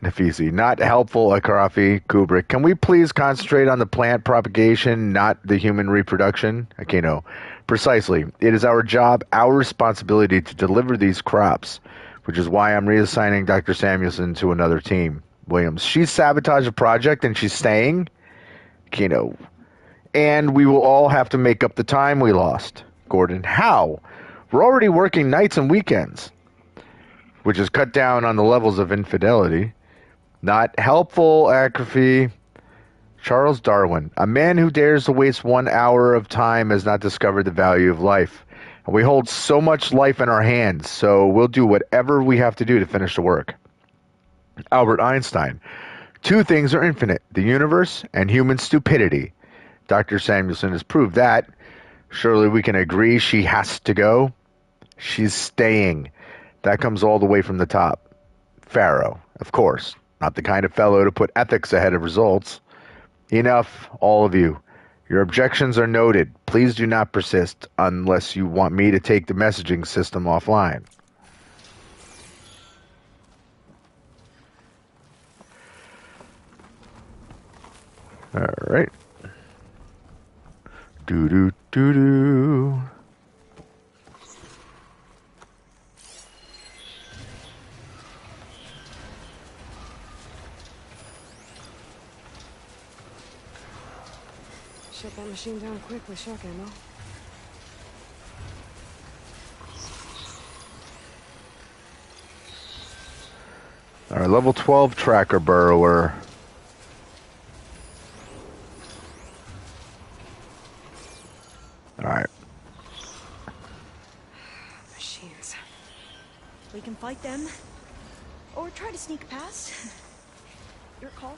Nafisi, not helpful. Akarafi, Kubrick, can we please concentrate on the plant propagation, not the human reproduction? Akino, precisely. It is our job, our responsibility to deliver these crops, which is why I'm reassigning Dr. Samuelson to another team. Williams, she sabotaged a project and she's staying? Kino, and we will all have to make up the time we lost. Gordon, how? We're already working nights and weekends, which is cut down on the levels of infidelity. Not helpful, Acrophy. Charles Darwin, a man who dares to waste 1 hour of time has not discovered the value of life. And we hold so much life in our hands, so we'll do whatever we have to do to finish the work. Albert Einstein, two things are infinite, the universe and human stupidity. Dr. Samuelson has proved that. Surely we can agree she has to go. She's staying. That comes all the way from the top. Pharaoh, of course, not the kind of fellow to put ethics ahead of results. Enough, all of you. Your objections are noted. Please do not persist unless you want me to take the messaging system offline. All right. Do. Shut that machine down quick with shock ammo. All right, level 12 tracker burrower. All right. Machines. We can fight them, or try to sneak past. Your call.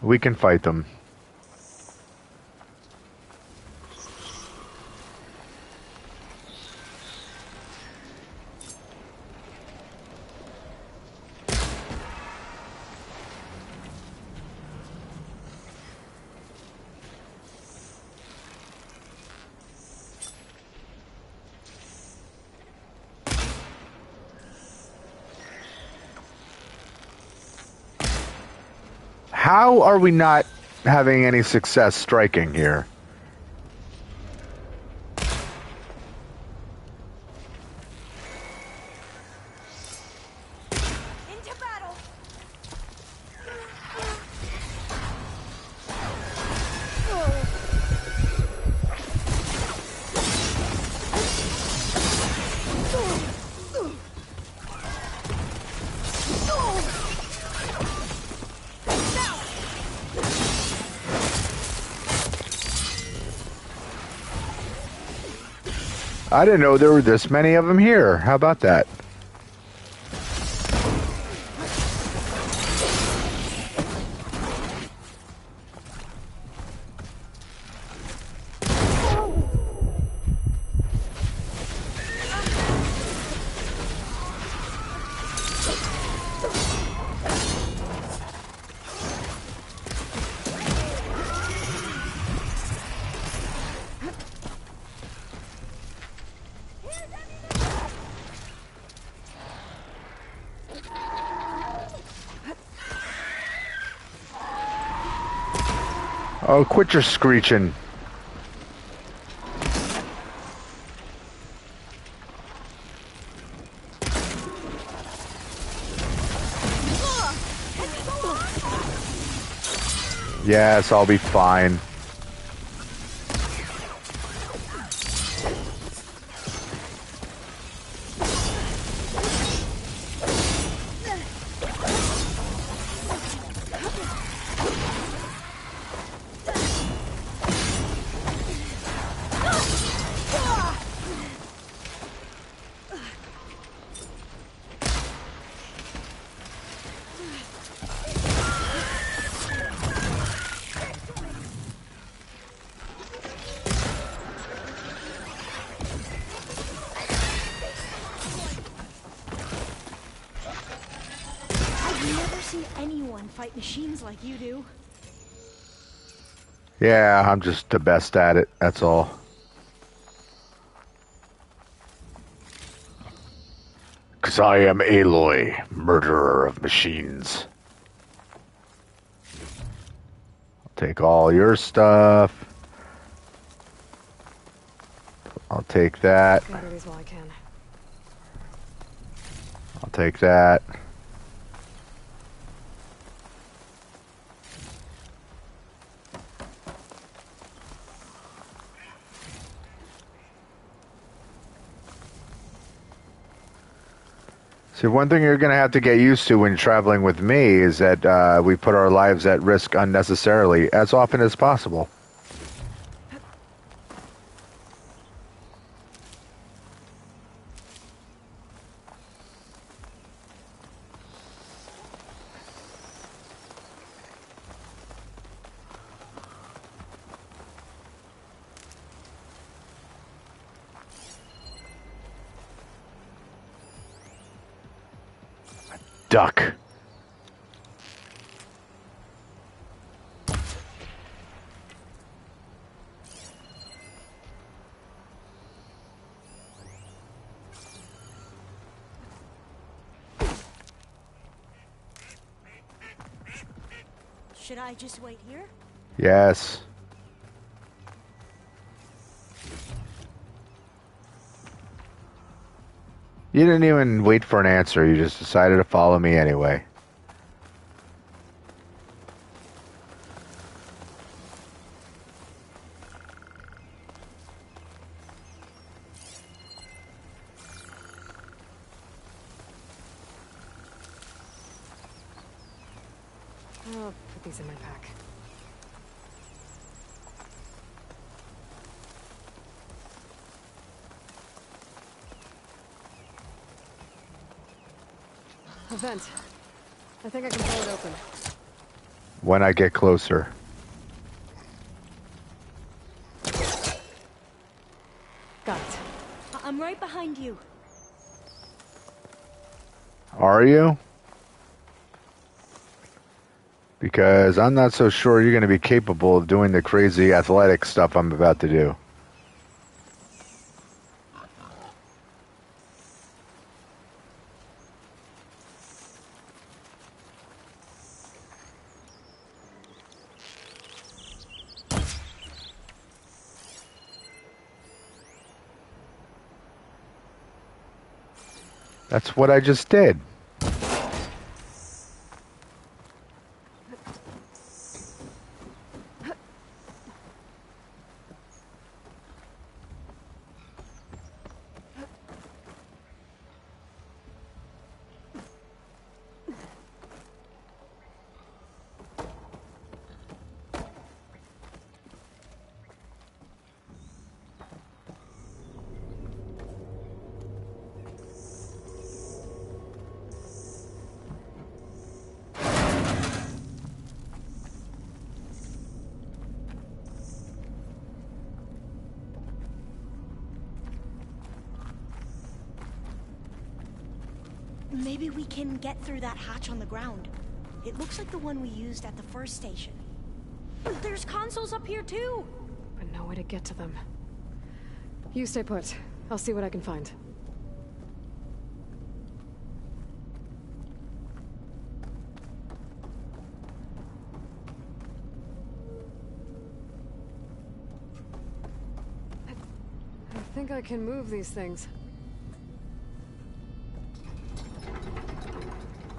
We can fight them. How are we not having any success striking here? Into battle. I didn't know there were this many of them here. How about that? Oh, quit your screeching. Yes, I'll be fine. fight machines like you do. Yeah, I'm just the best at it, that's all. Because I am Aloy, murderer of machines. I'll take all your stuff. I'll take that. Gather these while I can. I'll take that. See, one thing you're going to have to get used to when traveling with me is that we put our lives at risk unnecessarily as often as possible. Duck. Should I just wait here? Yes. You didn't even wait for an answer. You just decided to follow me anyway. I'll put these in my pack. A vent. I think I can pull it open. When I get closer. Got it. I'm right behind you. Are you? Because I'm not so sure you're going to be capable of doing the crazy athletic stuff I'm about to do. That's what I just did. Maybe we can get through that hatch on the ground. It looks like the one we used at the first station. There's consoles up here too! But no way to get to them. You stay put. I'll see what I can find. I think I can move these things.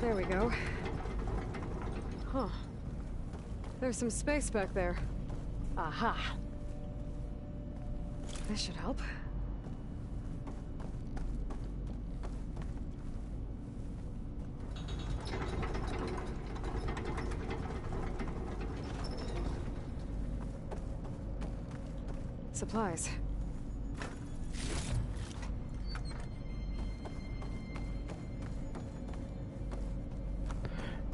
There we go. Huh. There's some space back there. Aha. This should help. Supplies.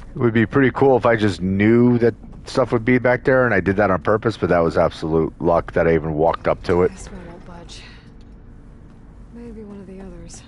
It would be pretty cool if I just knew that stuff would be back there and I did that on purpose, but that was absolute luck that I even walked up to it. This one won't budge. Maybe one of the others.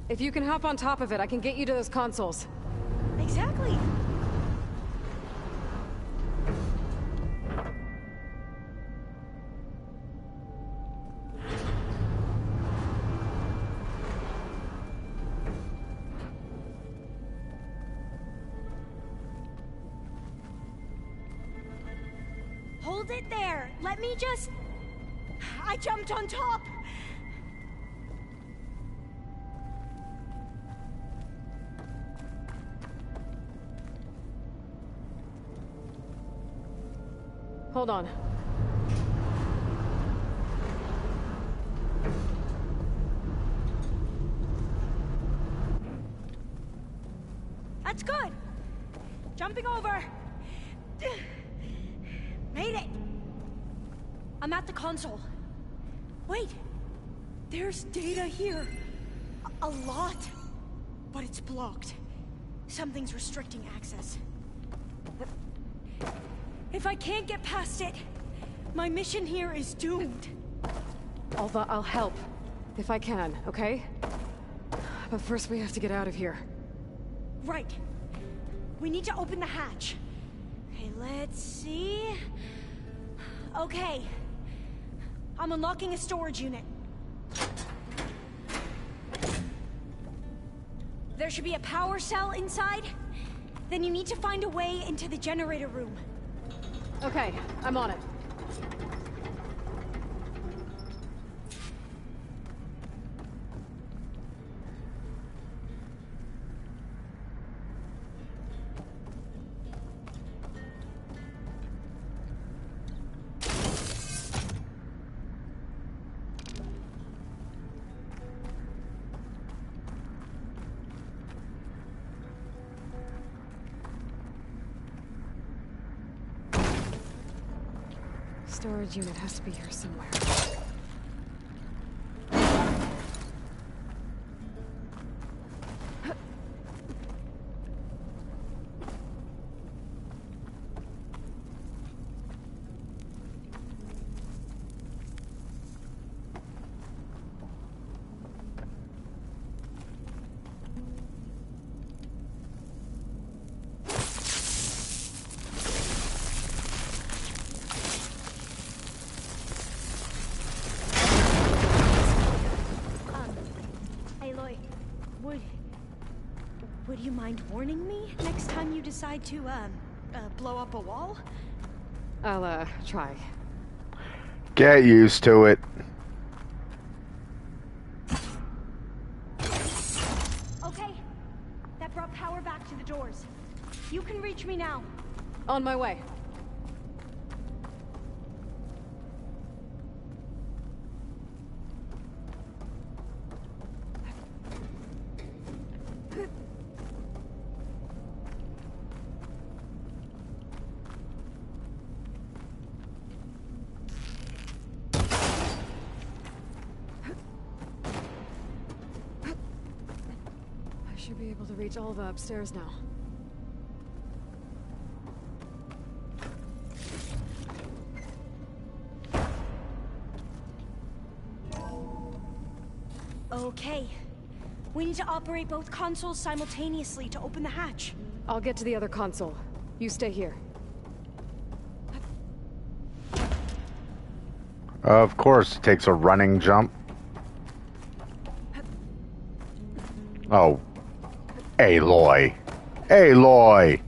If you can hop on top of it, I can get you to those consoles. Exactly. Hold it there. Let me just... I jumped on top. Hold on. That's good. Jumping over. Made it. I'm at the console. Wait. There's data here. A lot. But it's blocked. Something's restricting access. If I can't get past it, my mission here is doomed. Alva, I'll help. If I can, okay? But first we have to get out of here. Right. We need to open the hatch. Okay, let's see... Okay. I'm unlocking a storage unit. There should be a power cell inside. Then you need to find a way into the generator room. Okay, I'm on it. Storage unit has to be here somewhere. Would you mind warning me next time you decide to, blow up a wall? I'll, try. Get used to it. Okay. That brought power back to the doors. You can reach me now. On my way. Should be able to reach Alva upstairs now. Okay. We need to operate both consoles simultaneously to open the hatch. I'll get to the other console. You stay here. Of course, it takes a running jump. Oh. Aloy. Aloy!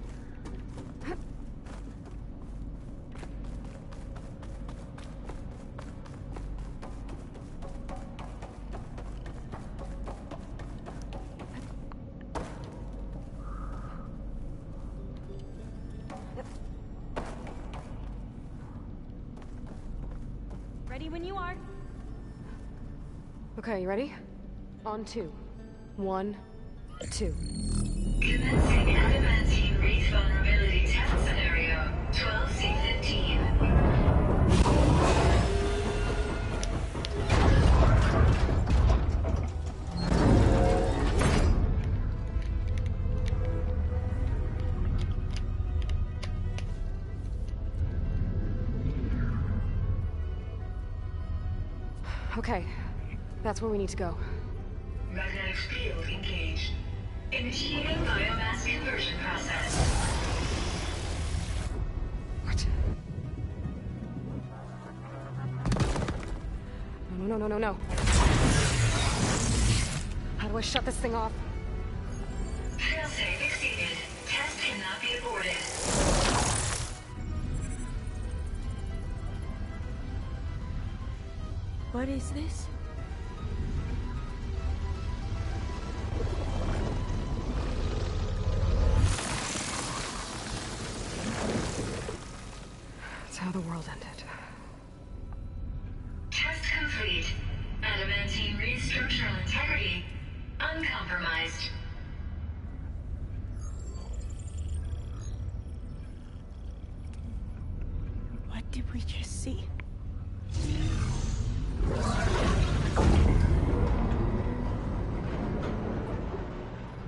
Ready when you are. Okay, you ready? On 2. 1, 2. Commencing adamantine wreath vulnerability test scenario 12C15. Okay, that's where we need to go. Magnetic field engaged. Initiating biomass conversion process. What? No, no, no, no, no. How do I shut this thing off? Failsafe exceeded. Test cannot be aborted. What is this? That's how the world ended. Test complete. Adamantine reed structural integrity uncompromised. What did we just see?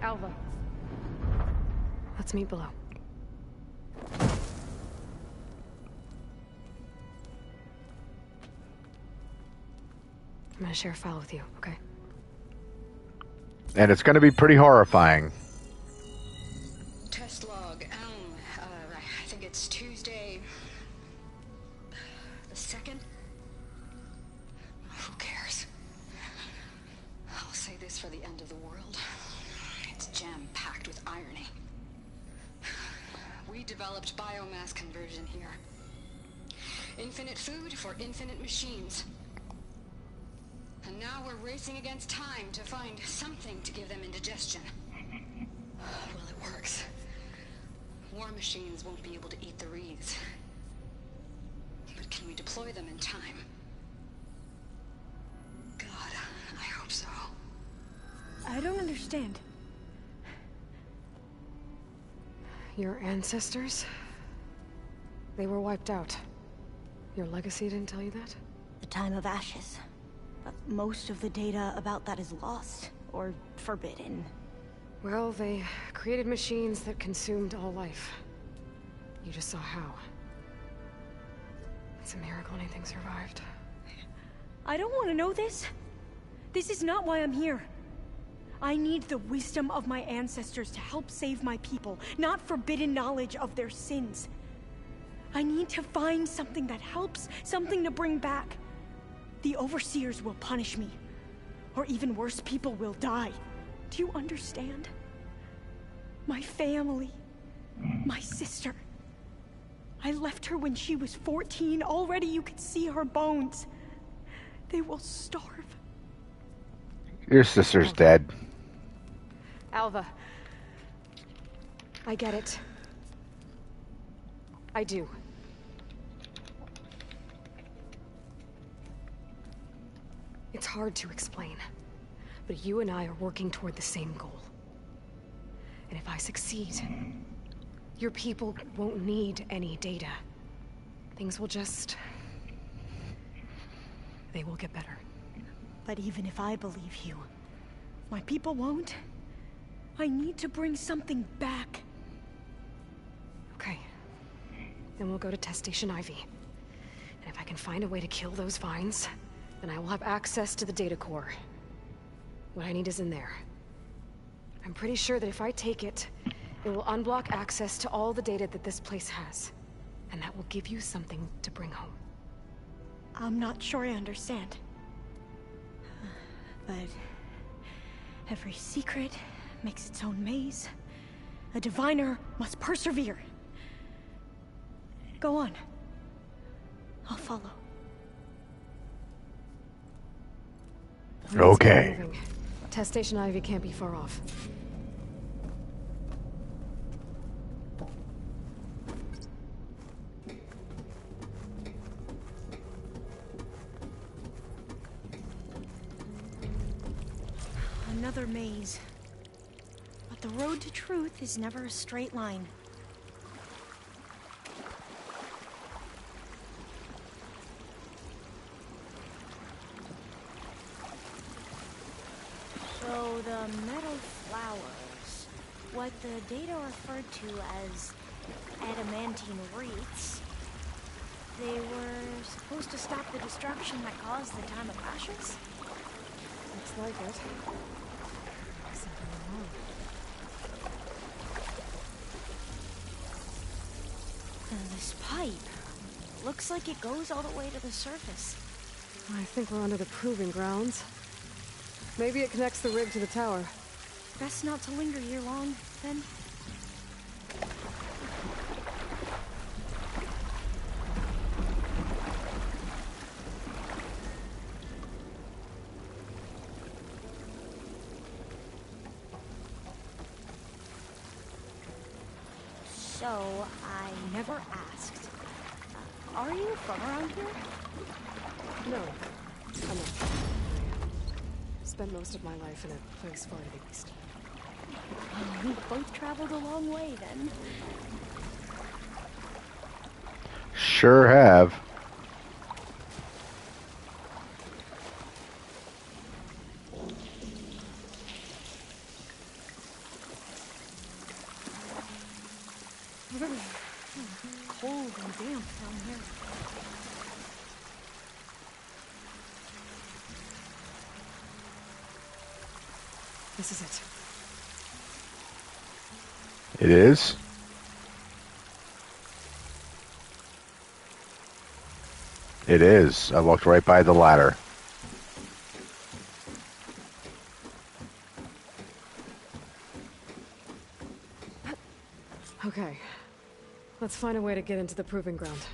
Alva. Let's meet below. I'm gonna share a file with you, okay? And it's going to be pretty horrifying. Test log, I think it's Tuesday the 2nd? Who cares? I'll say this for the end of the world. It's jam-packed with irony. We developed biomass conversion here. Infinite food for infinite machines. And now we're racing against time to find something to give them indigestion. Well, it works. War machines won't be able to eat the reeds. But can we deploy them in time? God, I hope so. I don't understand. Your ancestors? They were wiped out. Your legacy didn't tell you that? The time of ashes. But most of the data about that is lost, or forbidden. Well, they created machines that consumed all life. You just saw how. It's a miracle anything survived. I don't want to know this. This is not why I'm here. I need the wisdom of my ancestors to help save my people, not forbidden knowledge of their sins. I need to find something that helps, something to bring back. The overseers will punish me. Or even worse, people will die. Do you understand? My family. My sister. I left her when she was 14. Already you could see her bones. They will starve. Your sister's dead. Alva. I get it. I do. It's hard to explain, but you and I are working toward the same goal. And if I succeed, your people won't need any data. Things will just... they will get better. But even if I believe you, my people won't. I need to bring something back. Okay. Then we'll go to Test Station Ivy. And if I can find a way to kill those vines, then I will have access to the data core. What I need is in there. I'm pretty sure that if I take it, it will unblock access to all the data that this place has. And that will give you something to bring home. I'm not sure I understand. But every secret makes its own maze. A diviner must persevere. Go on. I'll follow. Let's get Okay. moving. Test Station Ivy can't be far off. Another maze. But the road to truth is never a straight line. So the metal flowers, what the data referred to as adamantine wreaths, they were supposed to stop the destruction that caused the time of ashes? Looks like it. This pipe. Looks like it goes all the way to the surface. I think we're under the proving grounds. Maybe it connects the rig to the tower. Best not to linger here long, then. So, I never asked. Are you from around here? No, I'm not. I spent most of my life in a place far to the east. We both traveled a long way, then. Sure have. Cold and damp down here. This is it. It is? It is. I walked right by the ladder. Okay. Let's find a way to get into the proving ground.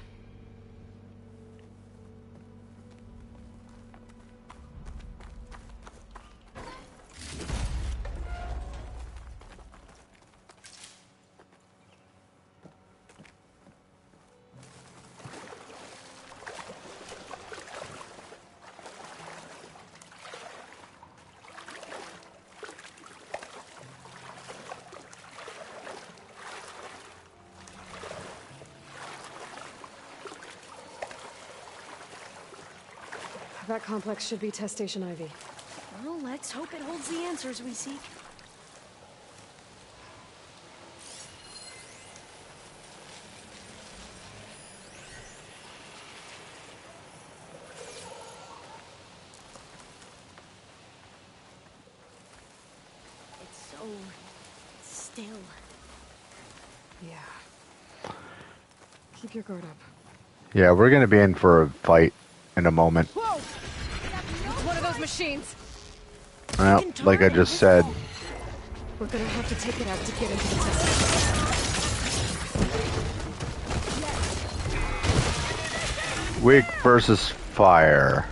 That complex should be Test Station Ivy. Well, let's hope it holds the answers we seek. It's so still. Yeah. Keep your guard up. Yeah, we're going to be in for a fight in a moment. Whoa! It's one of those machines! Well, like I just said. We're gonna have to take it out to get into the test. Weak versus fire.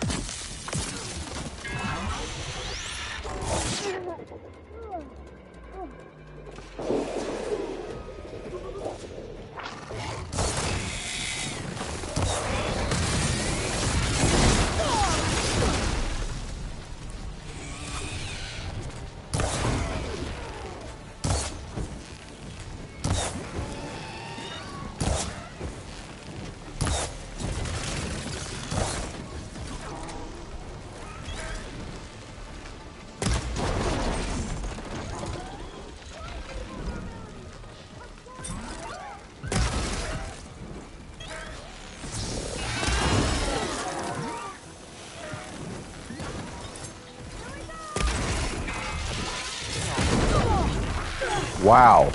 Wow.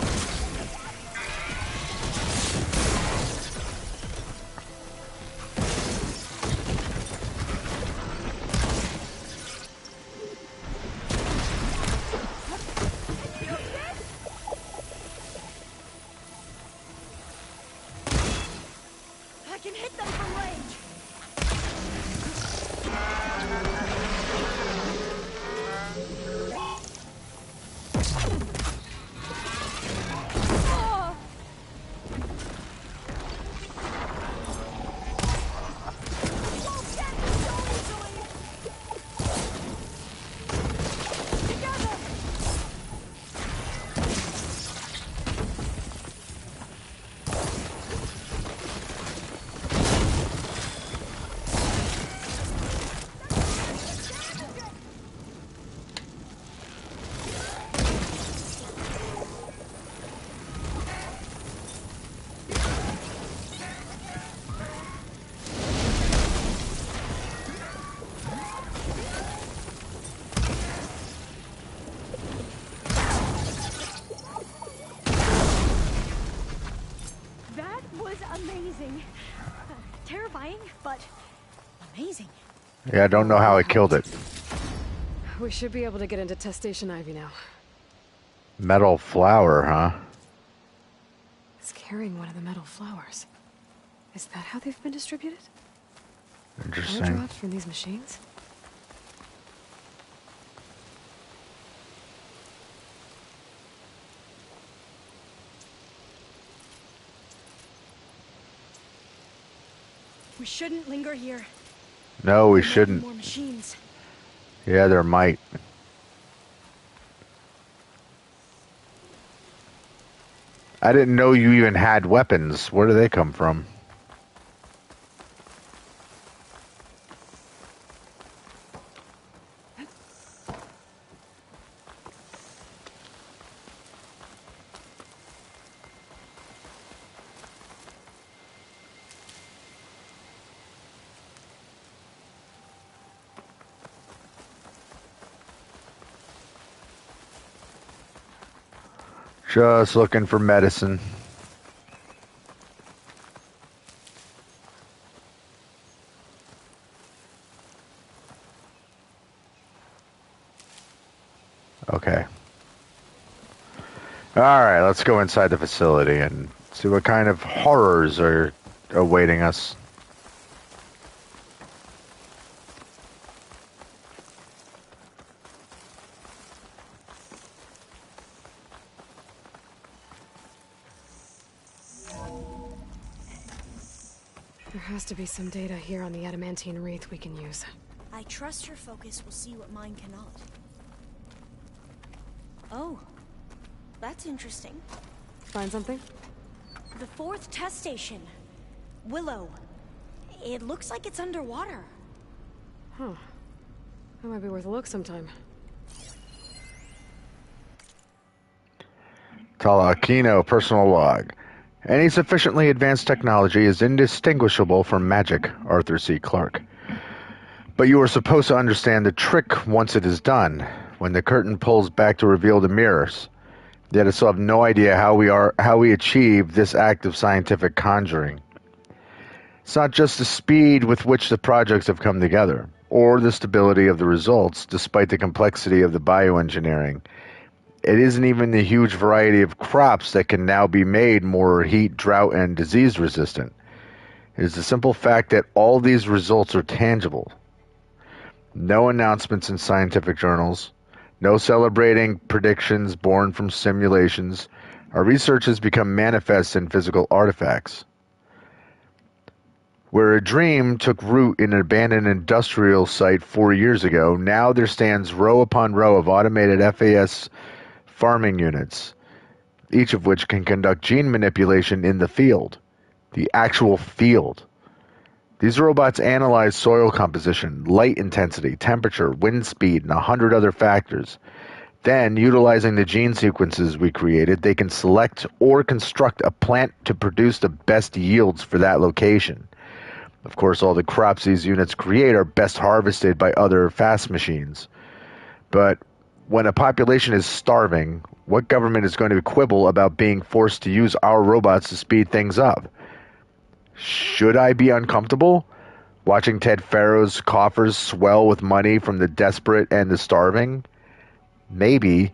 I can hit them from range. terrifying, but amazing. Yeah, I don't know how I killed it. We should be able to get into test station Ivy now. Metal flower, huh? It's carrying one of the metal flowers. Is that how they've been distributed? Interesting. Airdrops from these machines? We shouldn't linger here. No, we There might be shouldn't. more machines. Yeah, there might. I didn't know you even had weapons. Where do they come from? Just looking for medicine. Okay. Alright, let's go inside the facility and see what kind of horrors are awaiting us. There has to be some data here on the adamantine wreath we can use. I trust your focus will see what mine cannot. Oh, that's interesting. Find something? The 4th test station. Willow. It looks like it's underwater. Huh. That might be worth a look sometime. Talakino personal log. Any sufficiently advanced technology is indistinguishable from magic, Arthur C. Clarke. But you are supposed to understand the trick once it is done, when the curtain pulls back to reveal the mirrors. Yet I still have no idea how we achieve this act of scientific conjuring. It's not just the speed with which the projects have come together, or the stability of the results, despite the complexity of the bioengineering. It isn't even the huge variety of crops that can now be made more heat, drought, and disease resistant. It is the simple fact that all these results are tangible. No announcements in scientific journals. No celebrating predictions born from simulations. Our research has become manifest in physical artifacts. Where a dream took root in an abandoned industrial site 4 years ago, now there stands row upon row of automated FAS farming units, each of which can conduct gene manipulation in the field. The actual field. These robots analyze soil composition, light intensity, temperature, wind speed, and 100 other factors. Then, utilizing the gene sequences we created, they can select or construct a plant to produce the best yields for that location. Of course, all the crops these units create are best harvested by other fast machines. But when a population is starving, what government is going to quibble about being forced to use our robots to speed things up? Should I be uncomfortable watching Ted Farrow's coffers swell with money from the desperate and the starving? Maybe,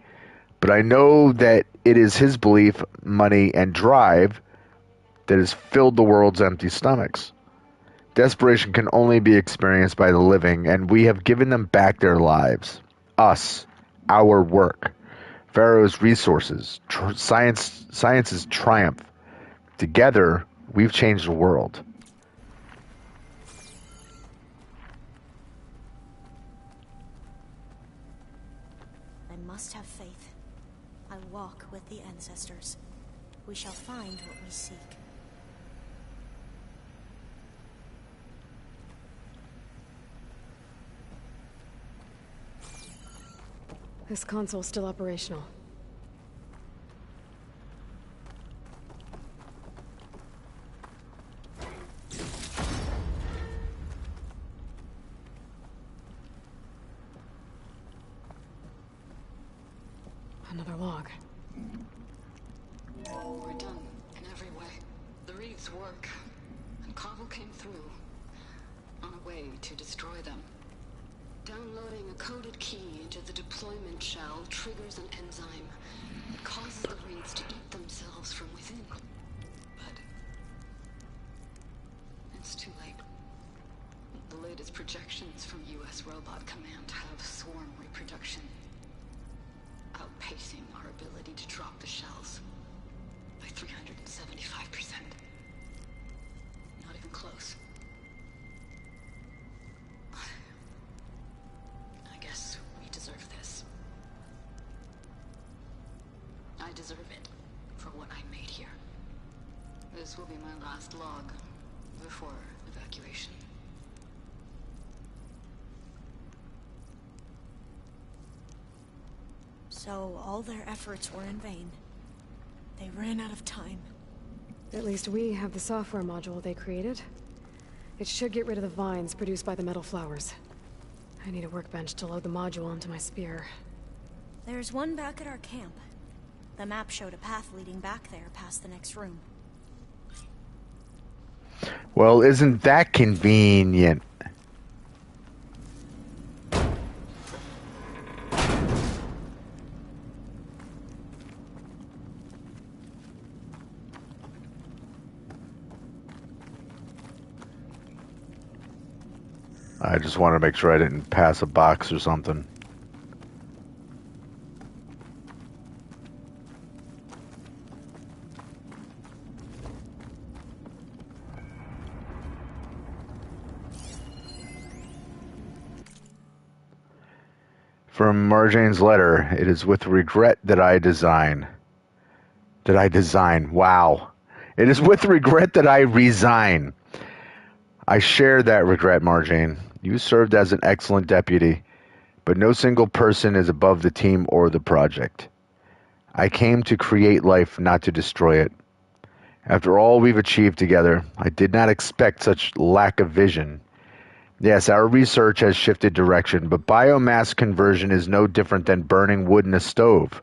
but I know that it is his belief, money, and drive that has filled the world's empty stomachs. Desperation can only be experienced by the living, and we have given them back their lives. Us. Our work. Pharaoh's resources. Science's triumph. Together, we've changed the world. I must have faith. I walk with the ancestors. We shall find what we seek. This console's still operational. Another log. We're done in every way. The reeds work, and Carvel came through. on a way to destroy them. Downloading a coded key into the deployment shell triggers an enzyme that causes the raids to eat themselves from within. But it's too late. The latest projections from U.S. Robot Command have swarm reproduction, outpacing our ability to drop the shells by 375%. Not even close. I guess we deserve this. I deserve it for what I made here. This will be my last log before evacuation. So all their efforts were in vain. They ran out of time. At least we have the software module they created. It should get rid of the vines produced by the metal flowers. I need a workbench to load the module onto my spear. There's one back at our camp. The map showed a path leading back there past the next room. Well, isn't that convenient? I just want to make sure I didn't pass a box or something. From Marjane's letter, it is with regret that I design. Wow. It is with regret that I resign. I share that regret, Marjane. You served as an excellent deputy, but no single person is above the team or the project. I came to create life, not to destroy it. After all we've achieved together, I did not expect such lack of vision. Yes, our research has shifted direction, but biomass conversion is no different than burning wood in a stove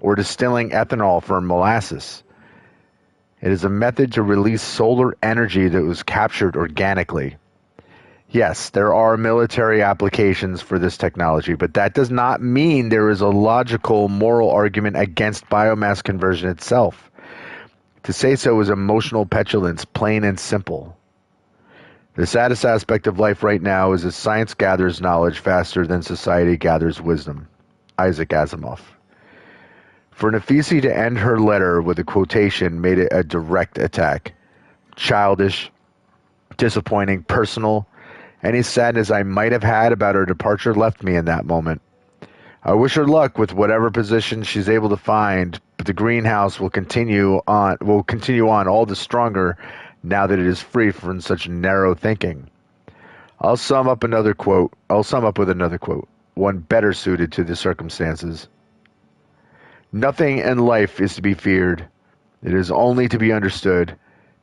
or distilling ethanol from molasses. It is a method to release solar energy that was captured organically. Yes, there are military applications for this technology, but that does not mean there is a logical, moral argument against biomass conversion itself. To say so is emotional petulance, plain and simple. The saddest aspect of life right now is that science gathers knowledge faster than society gathers wisdom. Isaac Asimov. For Nafisi to end her letter with a quotation made it a direct attack. Childish, disappointing, personal. Any sadness I might have had about her departure left me in that moment. I wish her luck with whatever position she's able to find, but the greenhouse will continue on all the stronger now that it is free from such narrow thinking. I'll sum up with another quote, one better suited to the circumstances. Nothing in life is to be feared. It is only to be understood.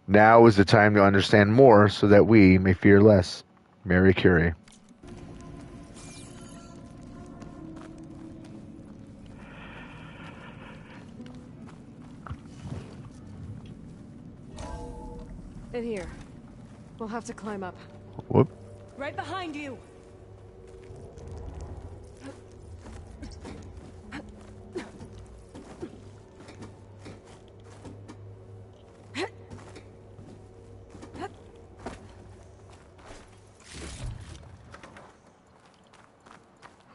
Now is the time to understand more so that we may fear less. Mary Curie. In here. We'll have to climb up. Whoop. Right behind you!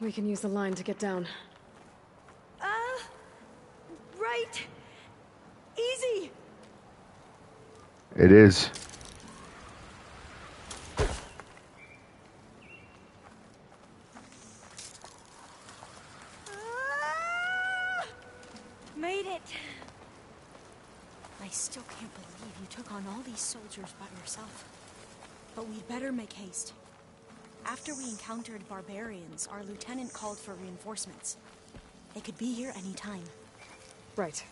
We can use the line to get down. Right! Easy! It is. Made it! I still can't believe you took on all these soldiers by yourself. But we'd better make haste. After we encountered barbarians, our lieutenant called for reinforcements. They could be here any time. Right.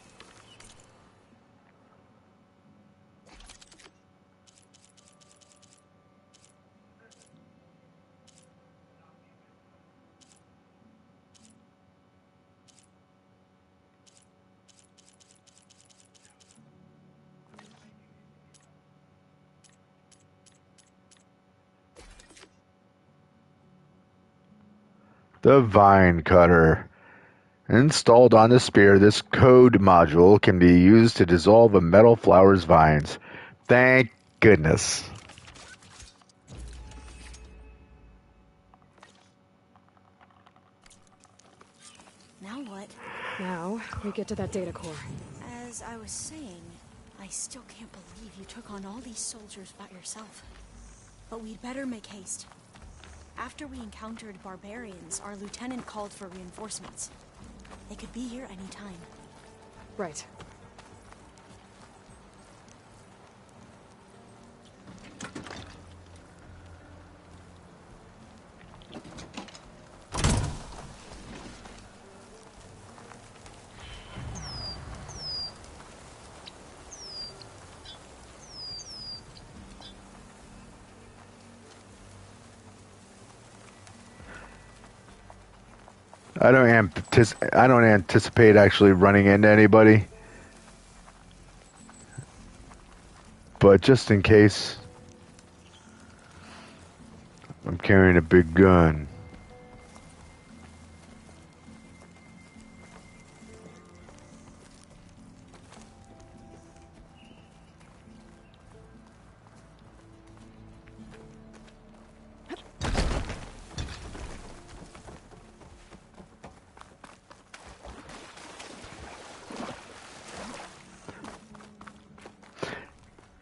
The vine cutter. Installed on the spear, this code module can be used to dissolve a metal flower's vines. Thank goodness. Now what? Now, we get to that data core. As I was saying, I still can't believe you took on all these soldiers by yourself. But we'd better make haste. After we encountered barbarians, our lieutenant called for reinforcements. They could be here any time. Right. I don't anticipate actually running into anybody. But just in case, I'm carrying a big gun.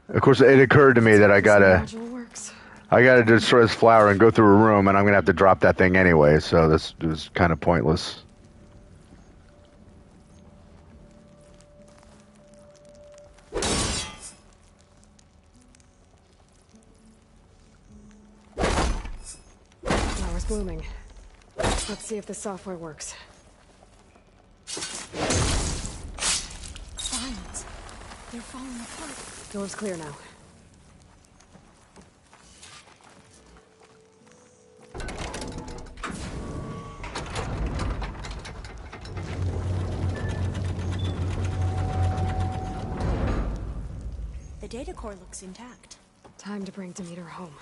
Of course, it occurred to me that I gotta destroy this flower and go through a room, and I'm gonna have to drop that thing anyway. So this was kind of pointless. Flower's blooming. Let's see if the software works. Vines. They're falling apart. Door's clear now. The data core looks intact. Time to bring Demeter home.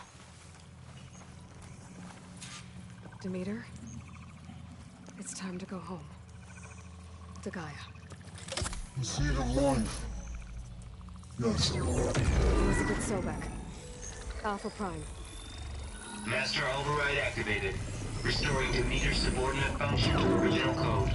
Demeter, it's time to go home. To Gaia. The seed of life. Yes. Elizabeth Sobek. Alpha Prime. Master override activated. Restoring Demeter subordinate function to original code.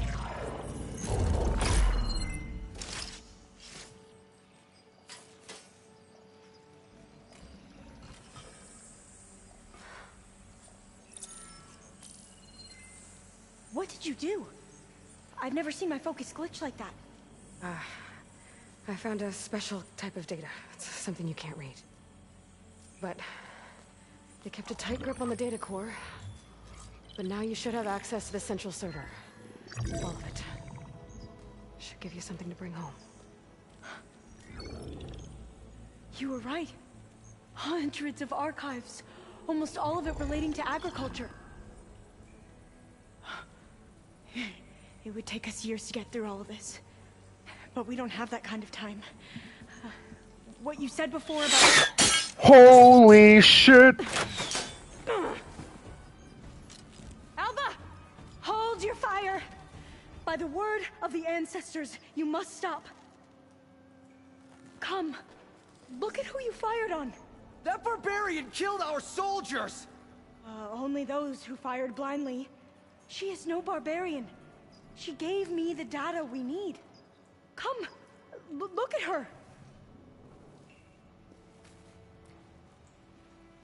What did you do? I've never seen my focus glitch like that. I found a special type of data. It's something you can't read. But they kept a tight grip on the data core. But now you should have access to the central server. All of it. Should give you something to bring home. You were right. Hundreds of archives. Almost all of it relating to agriculture. It would take us years to get through all of this. But we don't have that kind of time. What you said before about... Holy shit! Alba! Hold your fire! By the word of the ancestors, you must stop. Come. Look at who you fired on. That barbarian killed our soldiers! Only those who fired blindly. She is no barbarian. She gave me the data we need. Come, look at her.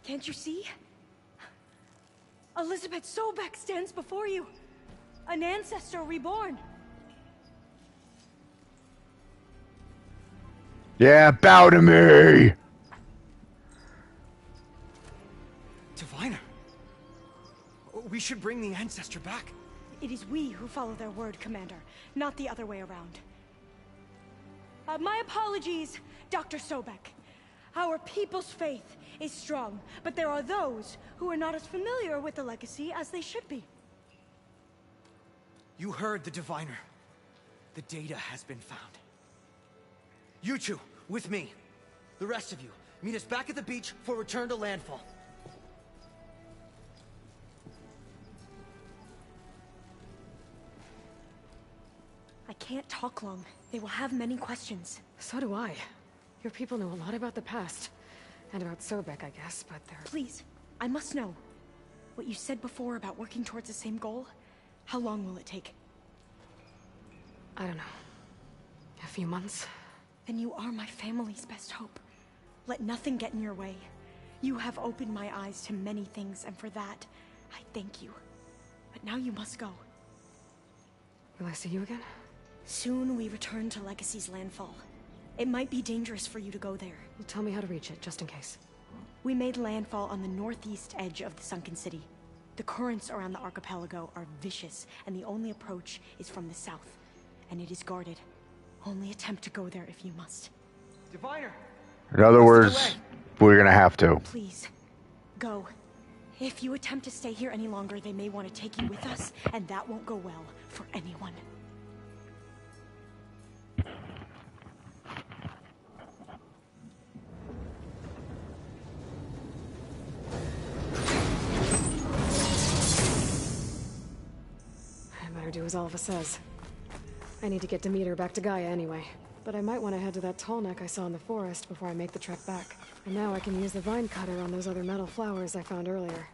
Can't you see? Elizabeth Sobek stands before you. An ancestor reborn. Yeah, bow to me! Diviner. We should bring the ancestor back. It is we who follow their word, Commander, not the other way around. My apologies, Dr. Sobek. Our people's faith is strong, but there are those who are not as familiar with the legacy as they should be. You heard the diviner. The data has been found. You two, with me. The rest of you, meet us back at the beach for return to landfall. can't talk long. They will have many questions. So do I. Your people know a lot about the past. And about Sobek, I guess, but they're... Please, I must know. What you said before about working towards the same goal? How long will it take? I don't know. A few months? Then you are my family's best hope. Let nothing get in your way. You have opened my eyes to many things, and for that, I thank you. But now you must go. Will I see you again? Soon we return to Legacy's landfall. It might be dangerous for you to go there. Well, tell me how to reach it, just in case. We made landfall on the northeast edge of the sunken city. The currents around the archipelago are vicious, and the only approach is from the south. And it is guarded. Only attempt to go there if you must. Diviner! In other words, we're gonna have to. Please, go. If you attempt to stay here any longer, they may want to take you with us, and that won't go well for anyone. I better do as Alva says. I need to get Demeter back to Gaia anyway. But I might want to head to that tall neck I saw in the forest before I make the trek back. And now I can use the vine cutter on those other metal flowers I found earlier.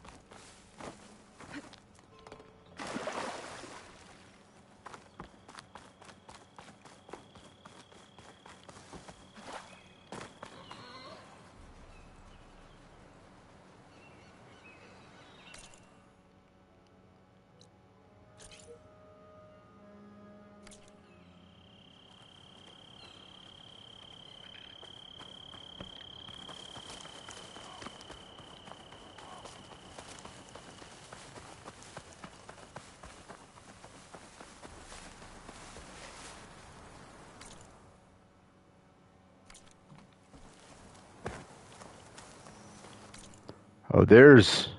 Oh, there's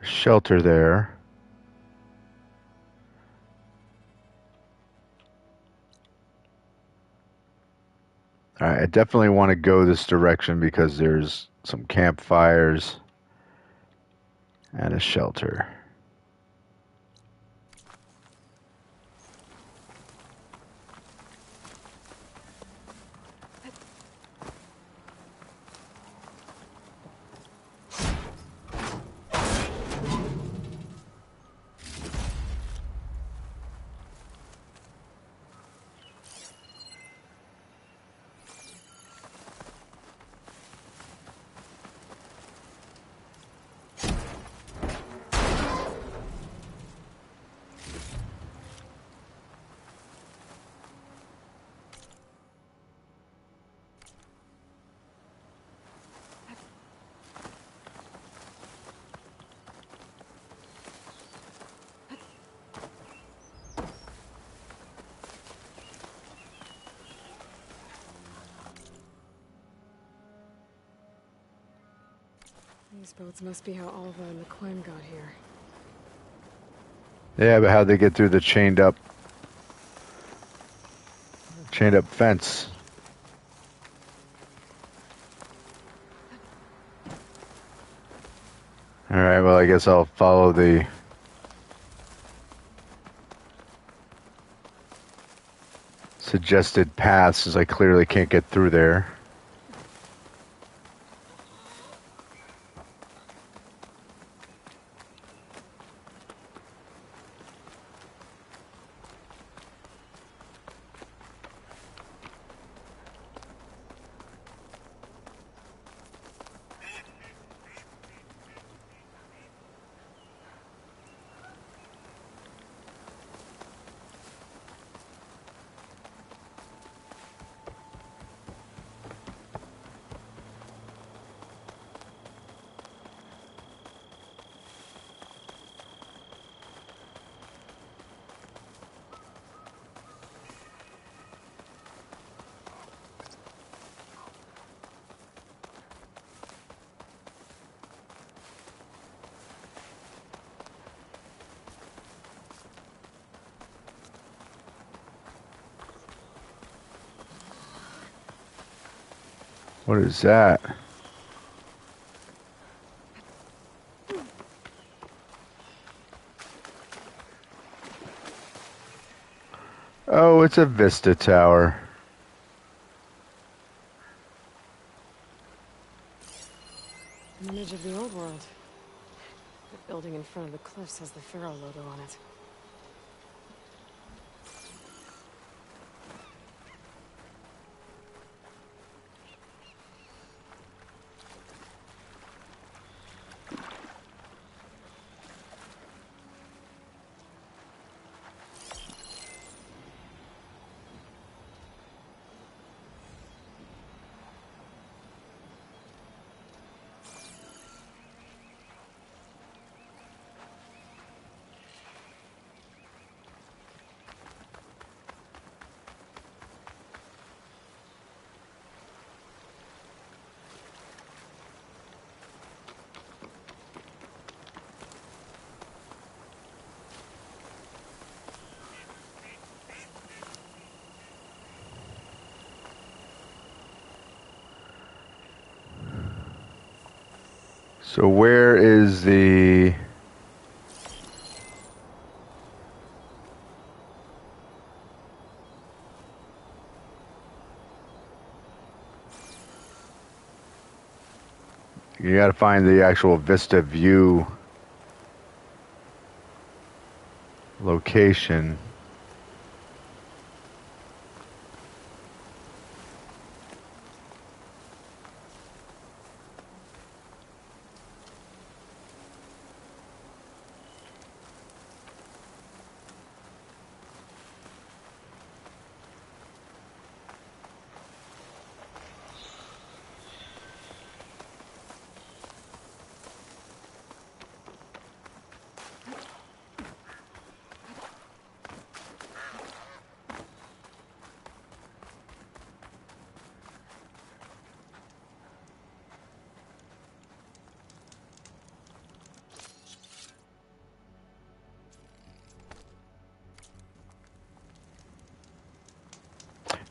a shelter there. Alright, I definitely want to go this direction because there's some campfires and a shelter. These boats must be how Alva and the Quen got here. Yeah, but how'd they get through the chained up fence? Alright, well I guess I'll follow the suggested paths as I clearly can't get through there. What is that? Oh, it's a Vista Tower. An image of the old world. The building in front of the cliffs has the Pharaoh logo on it. So where is the... You gotta find the actual Vista View location.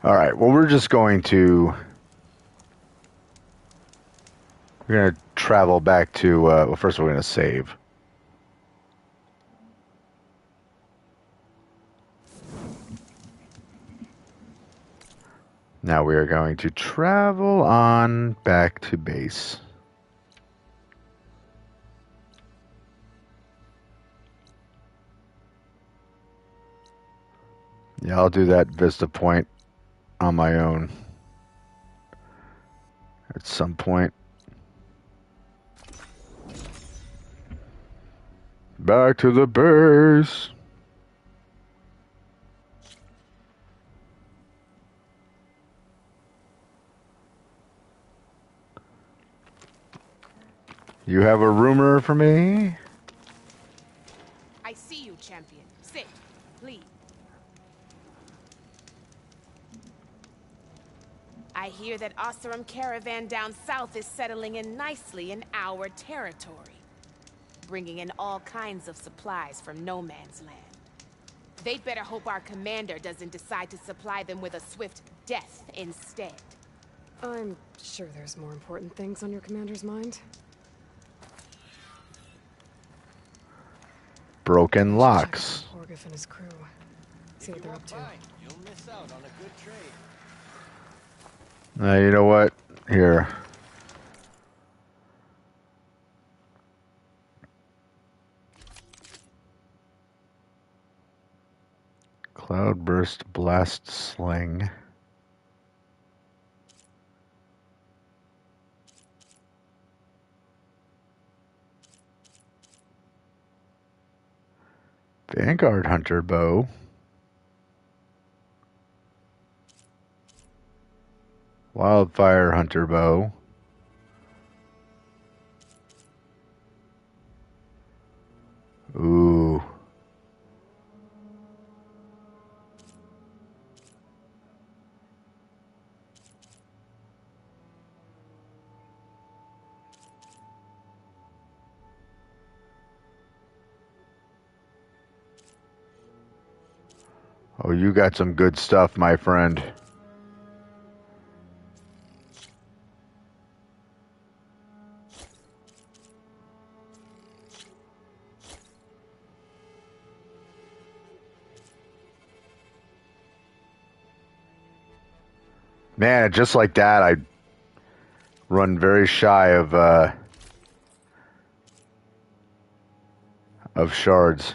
Alright, well we're just going to... We're going to travel back to... well, first we're going to save. Now we are going to travel on back to base. Yeah, I'll do that Vista Point on my own at some point. Back to the base. You have a rumor for me? I see you, champion. Sit, please. I hear that Oseram caravan down south is settling in nicely in our territory, bringing in all kinds of supplies from no man's land. They'd better hope our commander doesn't decide to supply them with a swift death instead. I'm sure there's more important things on your commander's mind. Broken We should check up locks. on Porgif and his crew. See what they're up to. You'll miss out on a good trade. You know what? Here. Cloudburst Blast Sling. Vanguard Hunter Bow. Wildfire Hunter Bow. Ooh. Oh, you got some good stuff, my friend. Man, just like that, I run very shy of shards.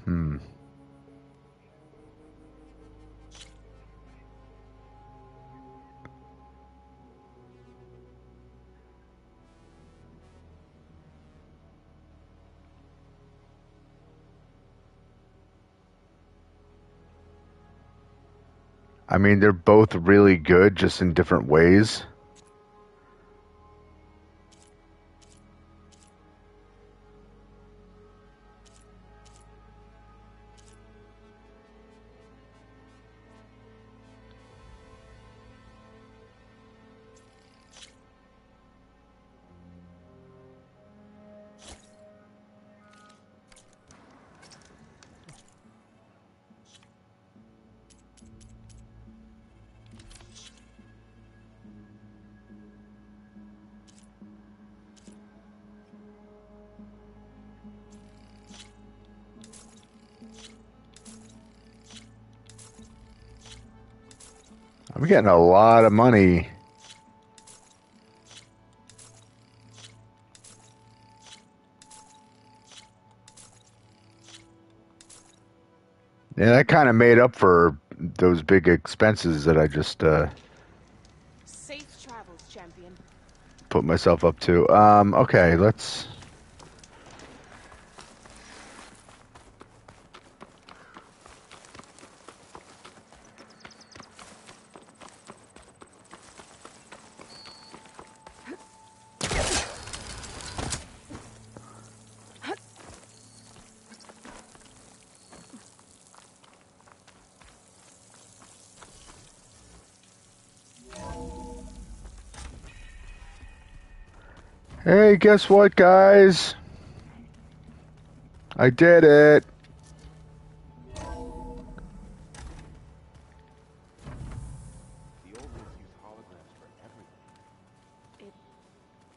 Hmm. I mean, they're both really good, just in different ways. I'm getting a lot of money. Yeah, that kind of made up for those big expenses that I just Safe travels, champion. put myself up to. Okay, let's... Hey, guess what, guys? I did it. It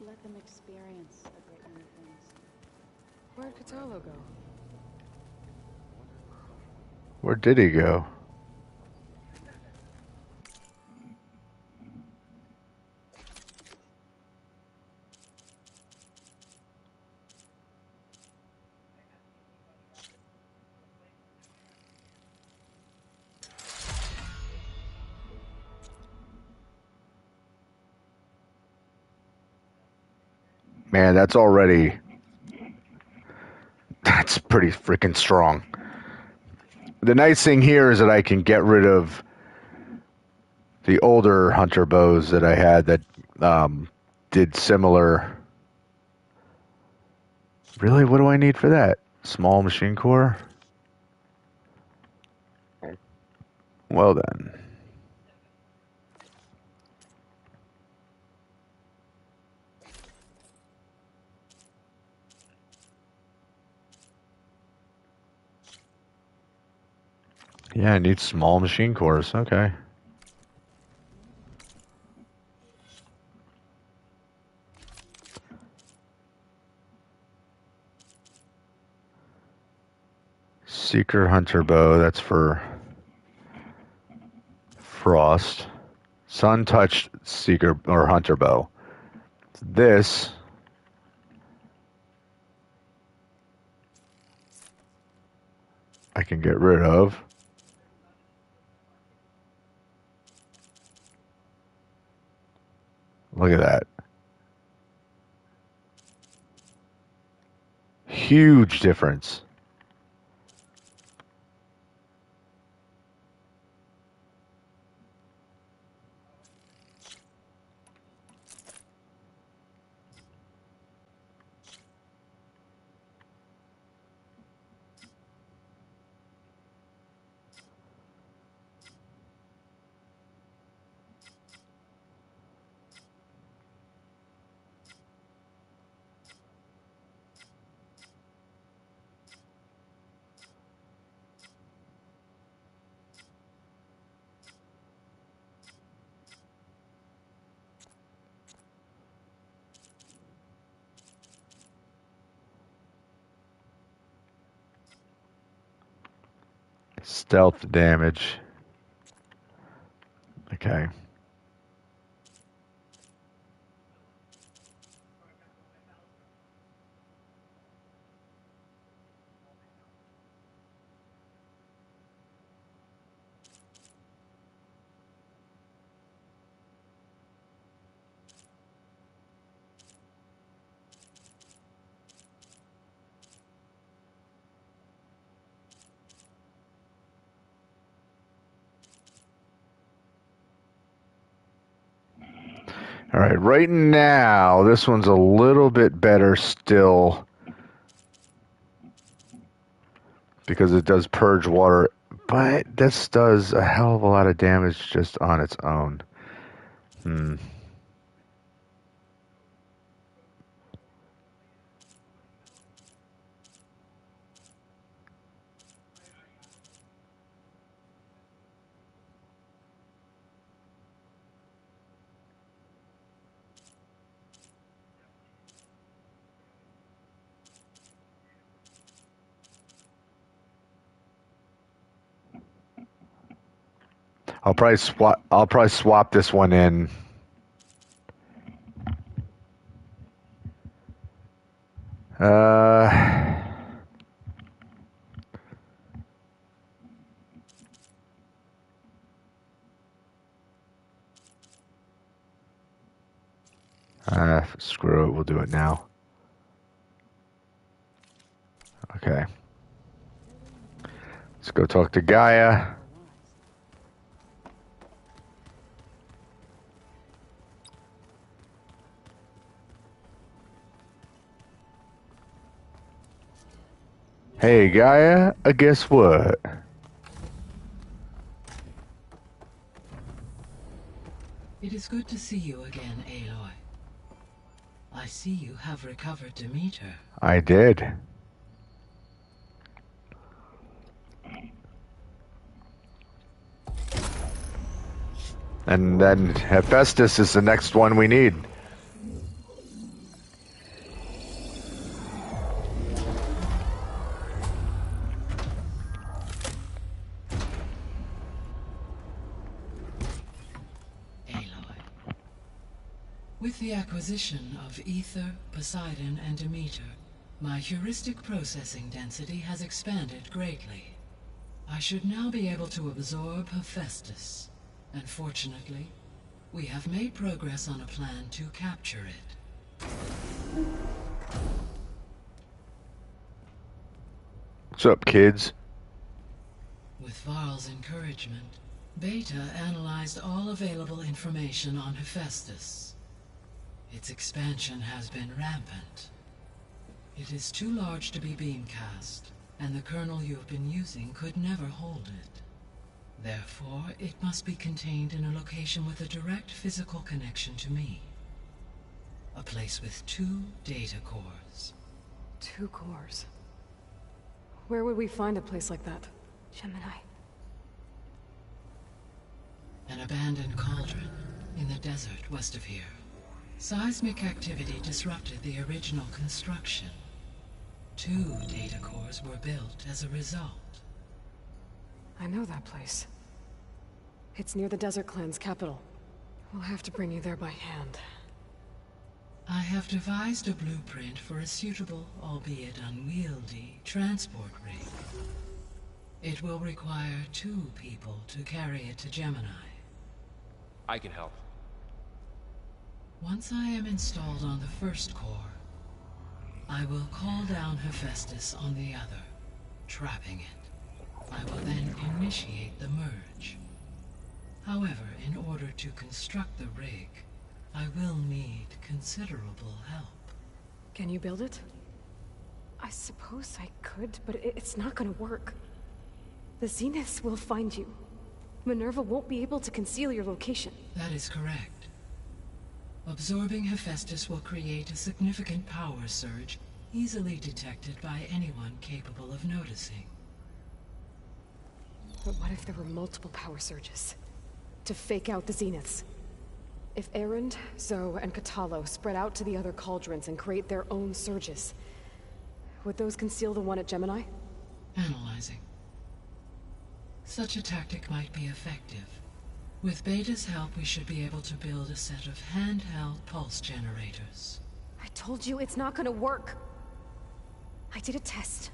let them experience a great many things. Where'd Catalo go? Where did he go? Man, that's already... That's pretty freaking strong. The nice thing here is that I can get rid of the older hunter bows that I had that did similar... Really? What do I need for that? Small machine core? Well then. Yeah, I need small machine cores. Okay. Seeker hunter bow. That's for frost. Sun touched seeker or hunter bow. This I can get rid of. Look at that. Huge difference. Stealth damage. Okay. All right, right now, this one's a little bit better still because it does purge water, but this does a hell of a lot of damage just on its own. I'll probably swap this one in. Screw it, we'll do it now. Okay. Let's go talk to Gaia. Hey Gaia, guess what? It is good to see you again, Aloy. I see you have recovered Demeter. I did. And then Hephaestus is the next one we need. With the acquisition of Ether, Poseidon, and Demeter, my heuristic processing density has expanded greatly. I should now be able to absorb Hephaestus, and fortunately, we have made progress on a plan to capture it. What's up, kids? With Varl's encouragement, Beta analyzed all available information on Hephaestus. Its expansion has been rampant. It is too large to be beamcast, and the kernel you've been using could never hold it. Therefore, it must be contained in a location with a direct physical connection to me. A place with 2 data cores. 2 cores? Where would we find a place like that? Gemini. An abandoned cauldron in the desert west of here. Seismic activity disrupted the original construction. 2 data cores were built as a result. I know that place. It's near the Desert Clan's capital. We'll have to bring you there by hand. I have devised a blueprint for a suitable, albeit unwieldy, transport rig. It will require 2 people to carry it to Gemini. I can help. Once I am installed on the first core, I will call down Hephaestus on the other, trapping it. I will then initiate the merge. However, in order to construct the rig, I will need considerable help. Can you build it? I suppose I could, but it's not gonna work. The Zeniths will find you. Minerva won't be able to conceal your location. That is correct. Absorbing Hephaestus will create a significant power surge, easily detected by anyone capable of noticing. But what if there were multiple power surges? To fake out the Zeniths? If Erend, Zoe, and Katalo spread out to the other cauldrons and create their own surges, would those conceal the one at Gemini? Analyzing. Such a tactic might be effective. With Beta's help, we should be able to build a set of handheld pulse generators. I told you it's not gonna work. I did a test.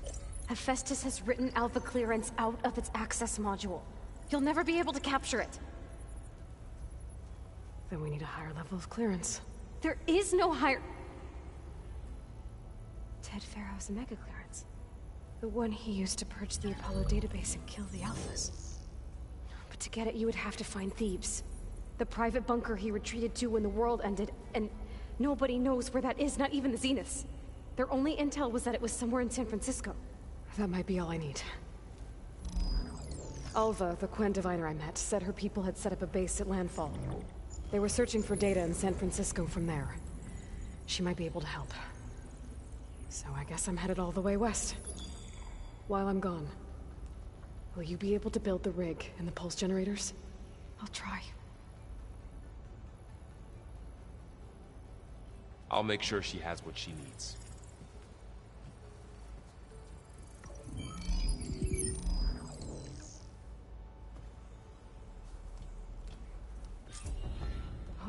Hephaestus has written Alpha clearance out of its access module. You'll never be able to capture it. Then we need a higher level of clearance. There is no higher... Ted Farrow's Omega clearance. The one he used to purge the Apollo database and kill the Alphas. But to get it, you would have to find Thebes. The private bunker he retreated to when the world ended, and nobody knows where that is, not even the Zeniths. Their only intel was that it was somewhere in San Francisco. That might be all I need. Alva, the Quen diviner I met, said her people had set up a base at landfall. They were searching for data in San Francisco from there. She might be able to help. So I guess I'm headed all the way west. While I'm gone, will you be able to build the rig and the pulse generators? I'll try. I'll make sure she has what she needs.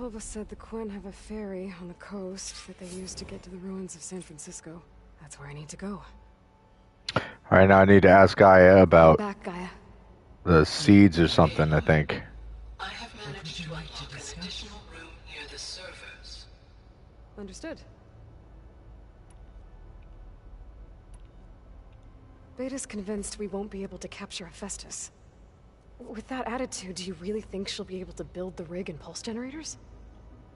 Alva said the Quen have a ferry on the coast that they use to get to the ruins of San Francisco. That's where I need to go. Alright, now I need to ask Gaia about Back, Gaia. the seeds or something, I think. I have managed to unlock an additional room near the servers. Understood. Beta's convinced we won't be able to capture Hephaestus. With that attitude, do you really think she'll be able to build the rig and pulse generators?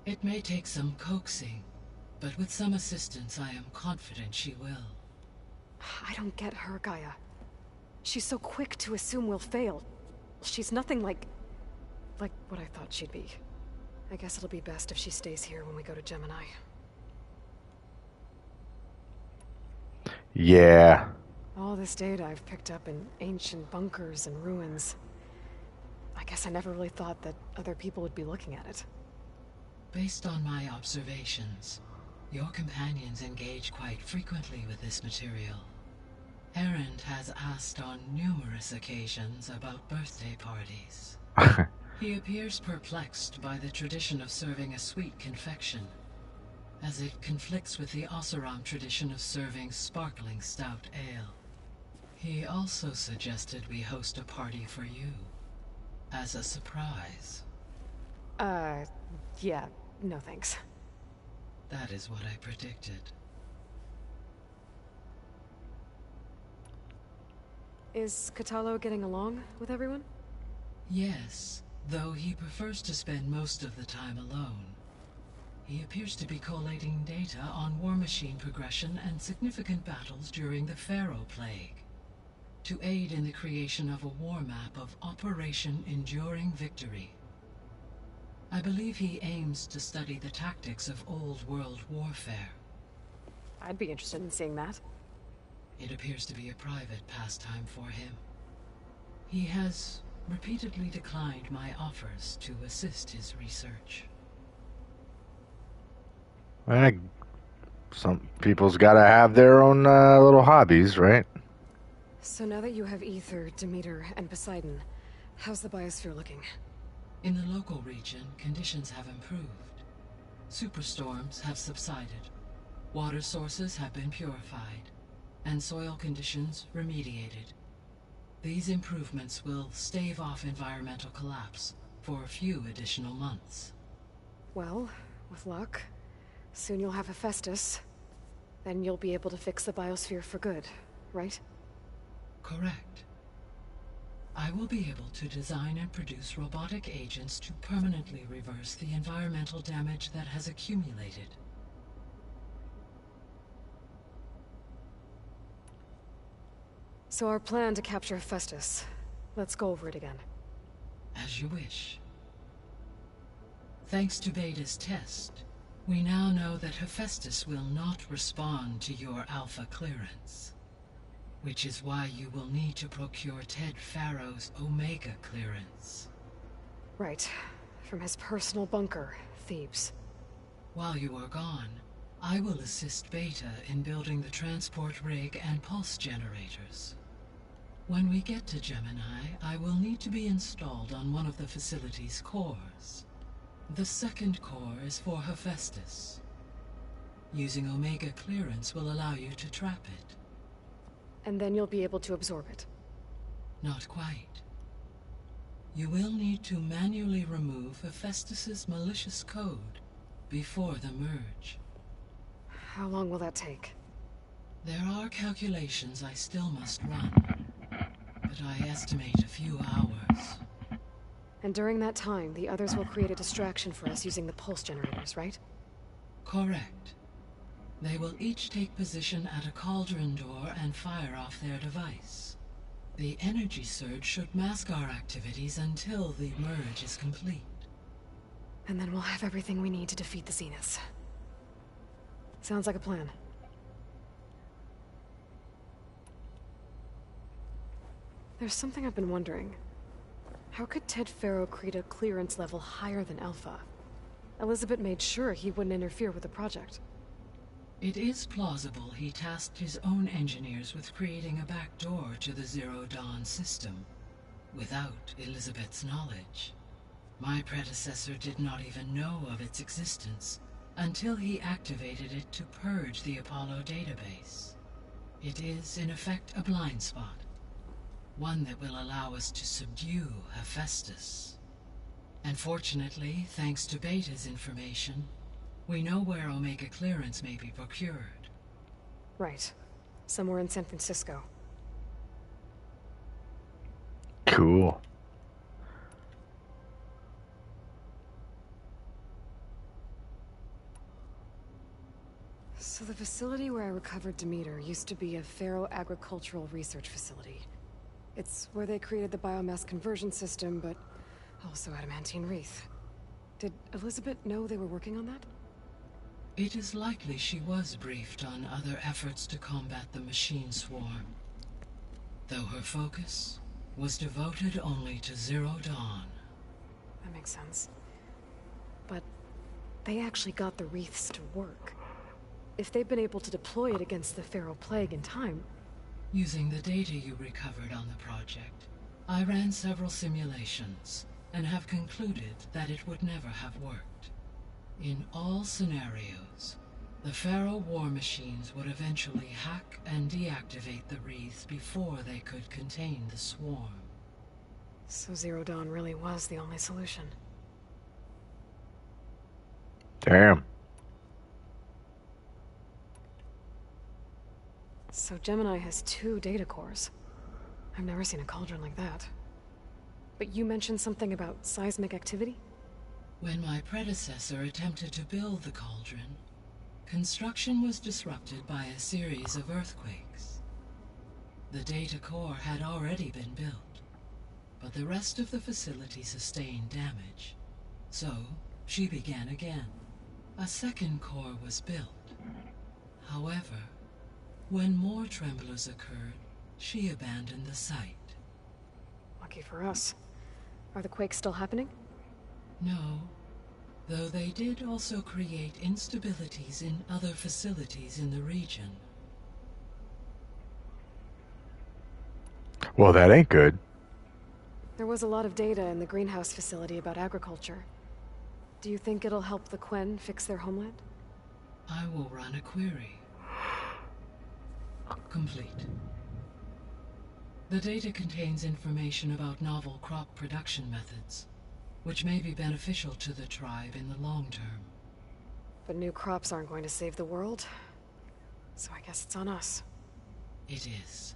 It may take some coaxing, but with some assistance, I am confident she will. I don't get her, Gaia. She's so quick to assume we'll fail. She's nothing like what I thought she'd be. I guess it'll be best if she stays here when we go to Gemini. Yeah. All this data I've picked up in ancient bunkers and ruins. I guess I never really thought that other people would be looking at it. Based on my observations, your companions engage quite frequently with this material. Erend has asked on numerous occasions about birthday parties. He appears perplexed by the tradition of serving a sweet confection, as it conflicts with the Oseram tradition of serving sparkling stout ale. He also suggested we host a party for you, as a surprise. Yeah, no thanks. That is what I predicted. Is Catalo getting along with everyone? Yes, though he prefers to spend most of the time alone. He appears to be collating data on war machine progression and significant battles during the Pharaoh Plague, to aid in the creation of a war map of Operation Enduring Victory. I believe he aims to study the tactics of old world warfare. I'd be interested in seeing that. It appears to be a private pastime for him. He has repeatedly declined my offers to assist his research. Some people's gotta have their own little hobbies, right? So now that you have Ether, Demeter, and Poseidon, how's the biosphere looking? In the local region, conditions have improved. Superstorms have subsided, water sources have been purified, and soil conditions remediated. These improvements will stave off environmental collapse for a few additional months. Well, with luck, soon you'll have Hephaestus. Then you'll be able to fix the biosphere for good, right? Correct. I will be able to design and produce robotic agents to permanently reverse the environmental damage that has accumulated. So our plan to capture Hephaestus. Let's go over it again. As you wish. Thanks to Beta's test, we now know that Hephaestus will not respond to your Alpha clearance. Which is why you will need to procure Ted Farrow's Omega clearance. Right. From his personal bunker, Thebes. While you are gone, I will assist Beta in building the transport rig and pulse generators. When we get to Gemini, I will need to be installed on one of the facility's cores. The second core is for Hephaestus. Using Omega clearance will allow you to trap it. And then you'll be able to absorb it. Not quite. You will need to manually remove Hephaestus's malicious code before the merge. How long will that take? There are calculations I still must run, but I estimate a few hours. And during that time, the others will create a distraction for us using the pulse generators, right? Correct. They will each take position at a cauldron door and fire off their device. The energy surge should mask our activities until the merge is complete. And then we'll have everything we need to defeat the Zeniths. Sounds like a plan. There's something I've been wondering. How could Ted Faro create a clearance level higher than Alpha? Elizabeth made sure he wouldn't interfere with the project. It is plausible he tasked his own engineers with creating a back door to the Zero Dawn system, without Elizabeth's knowledge. My predecessor did not even know of its existence until he activated it to purge the Apollo database. It is, in effect, a blind spot. One that will allow us to subdue Hephaestus. And fortunately, thanks to Beta's information, we know where Omega clearance may be procured. Right. Somewhere in San Francisco. Cool. So the facility where I recovered Demeter used to be a Faro agricultural research facility. It's where they created the biomass conversion system, but also adamantine wreath. Did Elizabeth know they were working on that? It is likely she was briefed on other efforts to combat the machine swarm, though her focus was devoted only to Zero Dawn. That makes sense. But they actually got the wreaths to work. If they've been able to deploy it against the Faro Plague in time... Using the data you recovered on the project, I ran several simulations and have concluded that it would never have worked. In all scenarios, the Faro war machines would eventually hack and deactivate the wreaths before they could contain the swarm. So Zero Dawn really was the only solution. Damn. So Gemini has 2 data cores. I've never seen a cauldron like that. But you mentioned something about seismic activity? When my predecessor attempted to build the cauldron, construction was disrupted by a series of earthquakes. The data core had already been built, but the rest of the facility sustained damage. So, she began again. A second core was built. However, when more tremblers occurred, she abandoned the site. Lucky for us. Are the quakes still happening? No, though they did also create instabilities in other facilities in the region. Well, that ain't good. There was a lot of data in the greenhouse facility about agriculture. Do you think it'll help the Quen fix their homeland? I will run a query. Complete. The data contains information about novel crop production methods, which may be beneficial to the tribe in the long term. But new crops aren't going to save the world, so I guess it's on us. It is.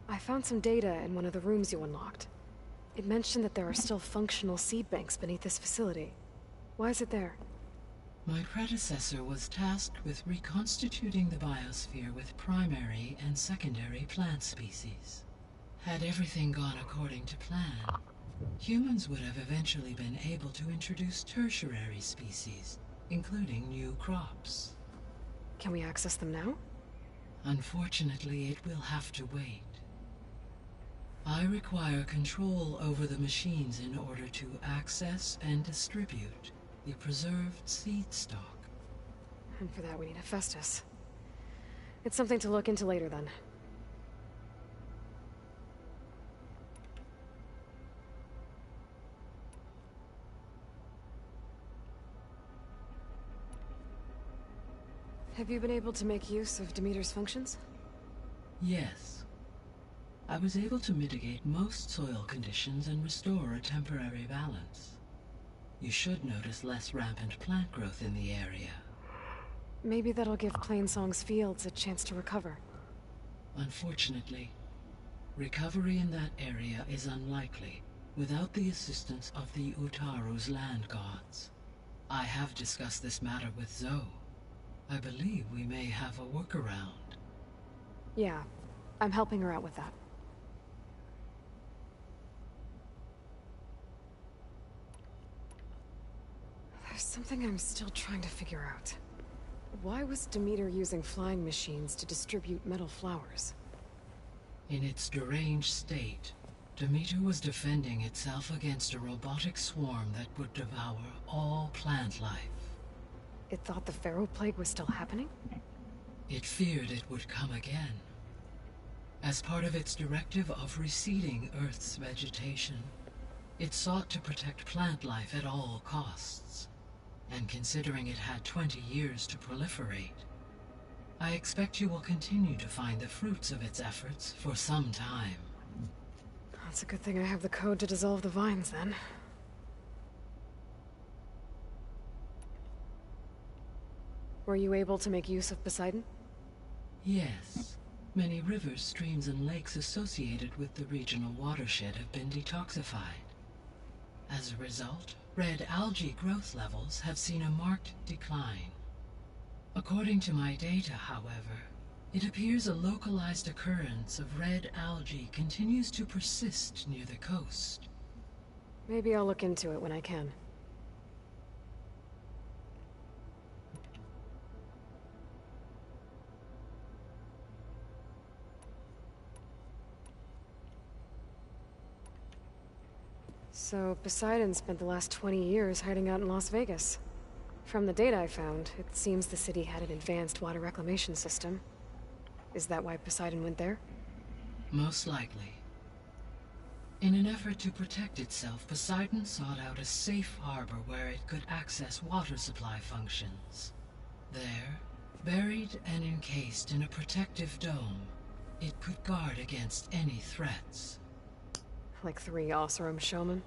I found some data in one of the rooms you unlocked. It mentioned that there are still functional seed banks beneath this facility. Why is it there? My predecessor was tasked with reconstituting the biosphere with primary and secondary plant species. Had everything gone according to plan, humans would have eventually been able to introduce tertiary species, including new crops. Can we access them now? Unfortunately, it will have to wait. I require control over the machines in order to access and distribute the preserved seed stock. And for that we need Hephaestus. It's something to look into later, then. Have you been able to make use of Demeter's functions? Yes. I was able to mitigate most soil conditions and restore a temporary balance. You should notice less rampant plant growth in the area. Maybe that'll give Plainsong's fields a chance to recover. Unfortunately, recovery in that area is unlikely without the assistance of the Utaru's land gods. I have discussed this matter with Zoe. I believe we may have a workaround. Yeah, I'm helping her out with that. There's something I'm still trying to figure out. Why was Demeter using flying machines to distribute metal flowers? In its deranged state, Demeter was defending itself against a robotic swarm that would devour all plant life. It thought the Pharaoh Plague was still happening? It feared it would come again. As part of its directive of receding Earth's vegetation, it sought to protect plant life at all costs. And considering it had 20 years to proliferate, I expect you will continue to find the fruits of its efforts for some time. That's a good thing I have the code to dissolve the vines, then. Were you able to make use of Poseidon? Yes. Many rivers, streams, and lakes associated with the regional watershed have been detoxified. As a result, red algae growth levels have seen a marked decline. According to my data, however, it appears a localized occurrence of red algae continues to persist near the coast. Maybe I'll look into it when I can. So, Poseidon spent the last 20 years hiding out in Las Vegas. From the data I found, it seems the city had an advanced water reclamation system. Is that why Poseidon went there? Most likely. In an effort to protect itself, Poseidon sought out a safe harbor where it could access water supply functions. There, buried and encased in a protective dome, it could guard against any threats. Like 3 Oseram showmen?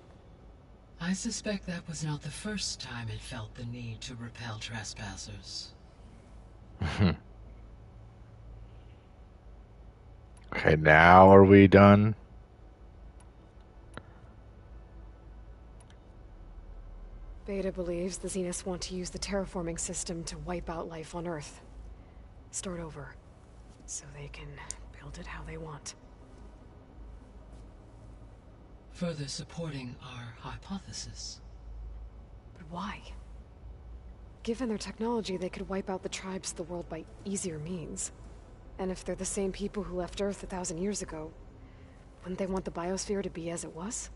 I suspect that was not the first time it felt the need to repel trespassers. Okay, now are we done? Beta believes the Zeniths want to use the terraforming system to wipe out life on Earth. Start over, so they can build it how they want. Further supporting our hypothesis. But why? Given their technology, they could wipe out the tribes of the world by easier means. And if they're the same people who left Earth 1,000 years ago, wouldn't they want the biosphere to be as it was?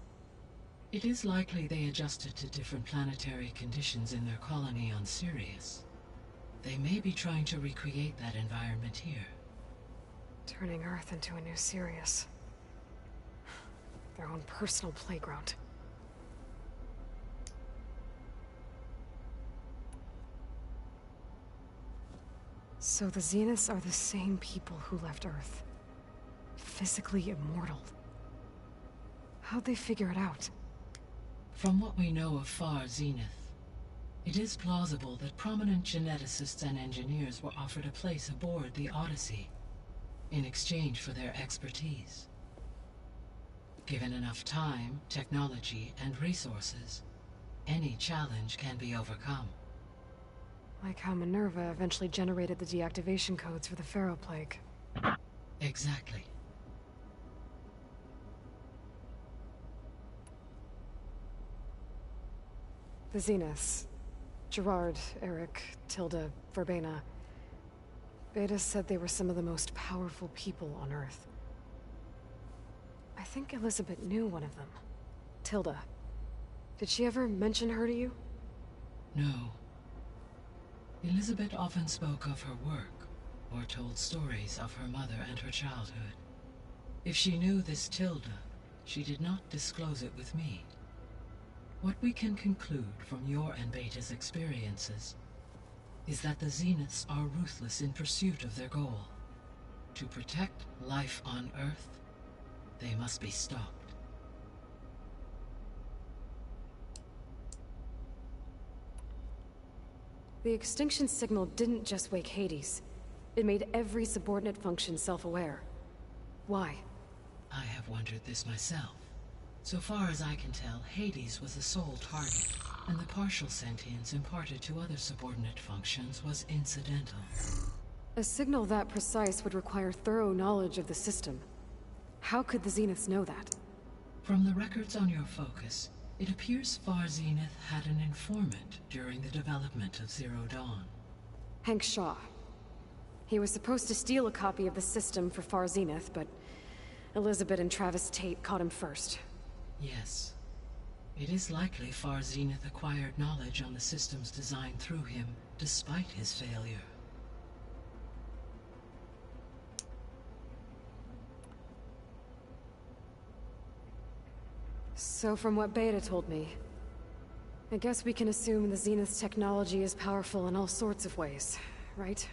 It is likely they adjusted to different planetary conditions in their colony on Sirius. They may be trying to recreate that environment here. Turning Earth into a new Sirius. Their own personal playground. So the Zeniths are the same people who left Earth. Physically immortal. How'd they figure it out? From what we know of Far Zenith, it is plausible that prominent geneticists and engineers were offered a place aboard the Odyssey in exchange for their expertise. Given enough time, technology, and resources, any challenge can be overcome. Like how Minerva eventually generated the deactivation codes for the Pharaoh Plague. Exactly. The Zeniths. Gerard, Eric, Tilda, Verbena. Beta said they were some of the most powerful people on Earth. I think Elizabeth knew one of them. Tilda. Did she ever mention her to you? No. Elizabeth often spoke of her work, or told stories of her mother and her childhood. If she knew this Tilda, she did not disclose it with me. What we can conclude from your and Beta's experiences is that the Zeniths are ruthless in pursuit of their goal. To protect life on Earth, they must be stopped. The extinction signal didn't just wake Hades. It made every subordinate function self-aware. Why? I have wondered this myself. So far as I can tell, Hades was the sole target, and the partial sentience imparted to other subordinate functions was incidental. A signal that precise would require thorough knowledge of the system. How could the Zeniths know that? From the records on your focus, it appears Far Zenith had an informant during the development of Zero Dawn. Hank Shaw. He was supposed to steal a copy of the system for Far Zenith, but Elizabeth and Travis Tate caught him first. Yes. It is likely Far Zenith acquired knowledge on the system's design through him, despite his failure. So from what Beta told me, I guess we can assume the Zenith's technology is powerful in all sorts of ways, right?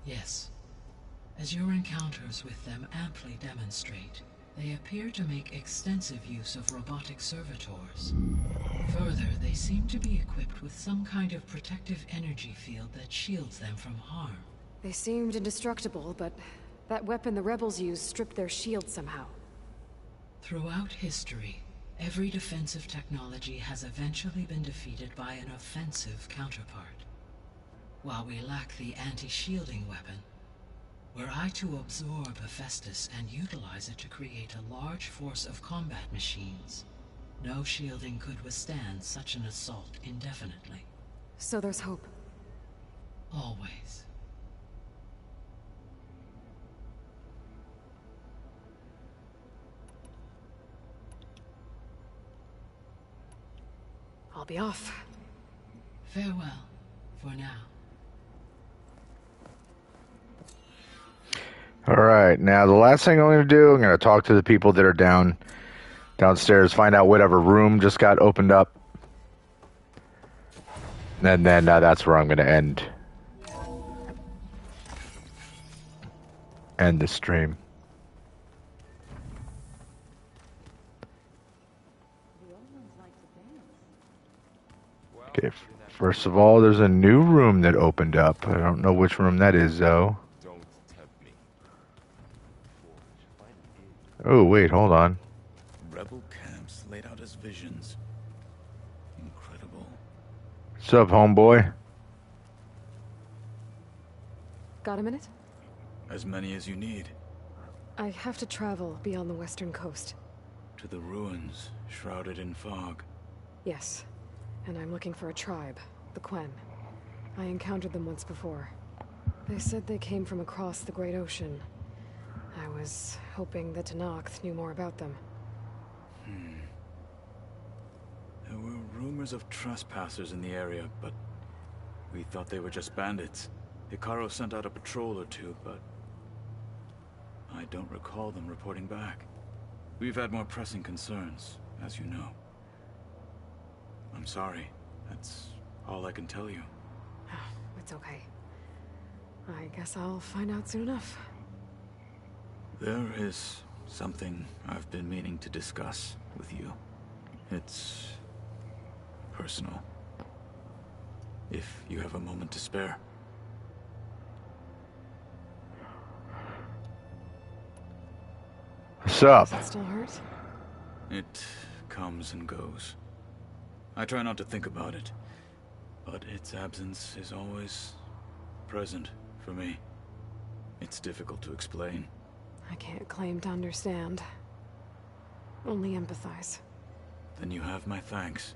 Yes. As your encounters with them amply demonstrate, they appear to make extensive use of robotic servitors. Further, they seem to be equipped with some kind of protective energy field that shields them from harm. They seemed indestructible, but that weapon the rebels used stripped their shield somehow. Throughout history, every defensive technology has eventually been defeated by an offensive counterpart. While we lack the anti-shielding weapon, were I to absorb Hephaestus and utilize it to create a large force of combat machines, no shielding could withstand such an assault indefinitely. So there's hope. Always. I'll be off. Farewell, for now. Alright, now the last thing I'm going to do, I'm going to talk to the people that are downstairs, find out whatever room just got opened up. And then that's where I'm going to end the stream. Okay, first of all, there's a new room that opened up. I don't know which room that is, though. Oh, wait, hold on. Rebel camps laid out as visions. Incredible. What's up, homeboy? Got a minute? As many as you need. I have to travel beyond the western coast. To the ruins, shrouded in fog. Yes, and I'm looking for a tribe, the Quen. I encountered them once before. They said they came from across the Great Ocean. I was hoping that Tenakth knew more about them. There were rumors of trespassers in the area, but we thought they were just bandits. Hikaru sent out a patrol or two, but I don't recall them reporting back. We've had more pressing concerns, as you know. I'm sorry. That's all I can tell you. It's okay. I guess I'll find out soon enough. There is something I've been meaning to discuss with you. It's personal. If you have a moment to spare. What's up? Does it still hurt? It comes and goes. I try not to think about it, but its absence is always present for me. It's difficult to explain. I can't claim to understand. Only empathize. Then you have my thanks.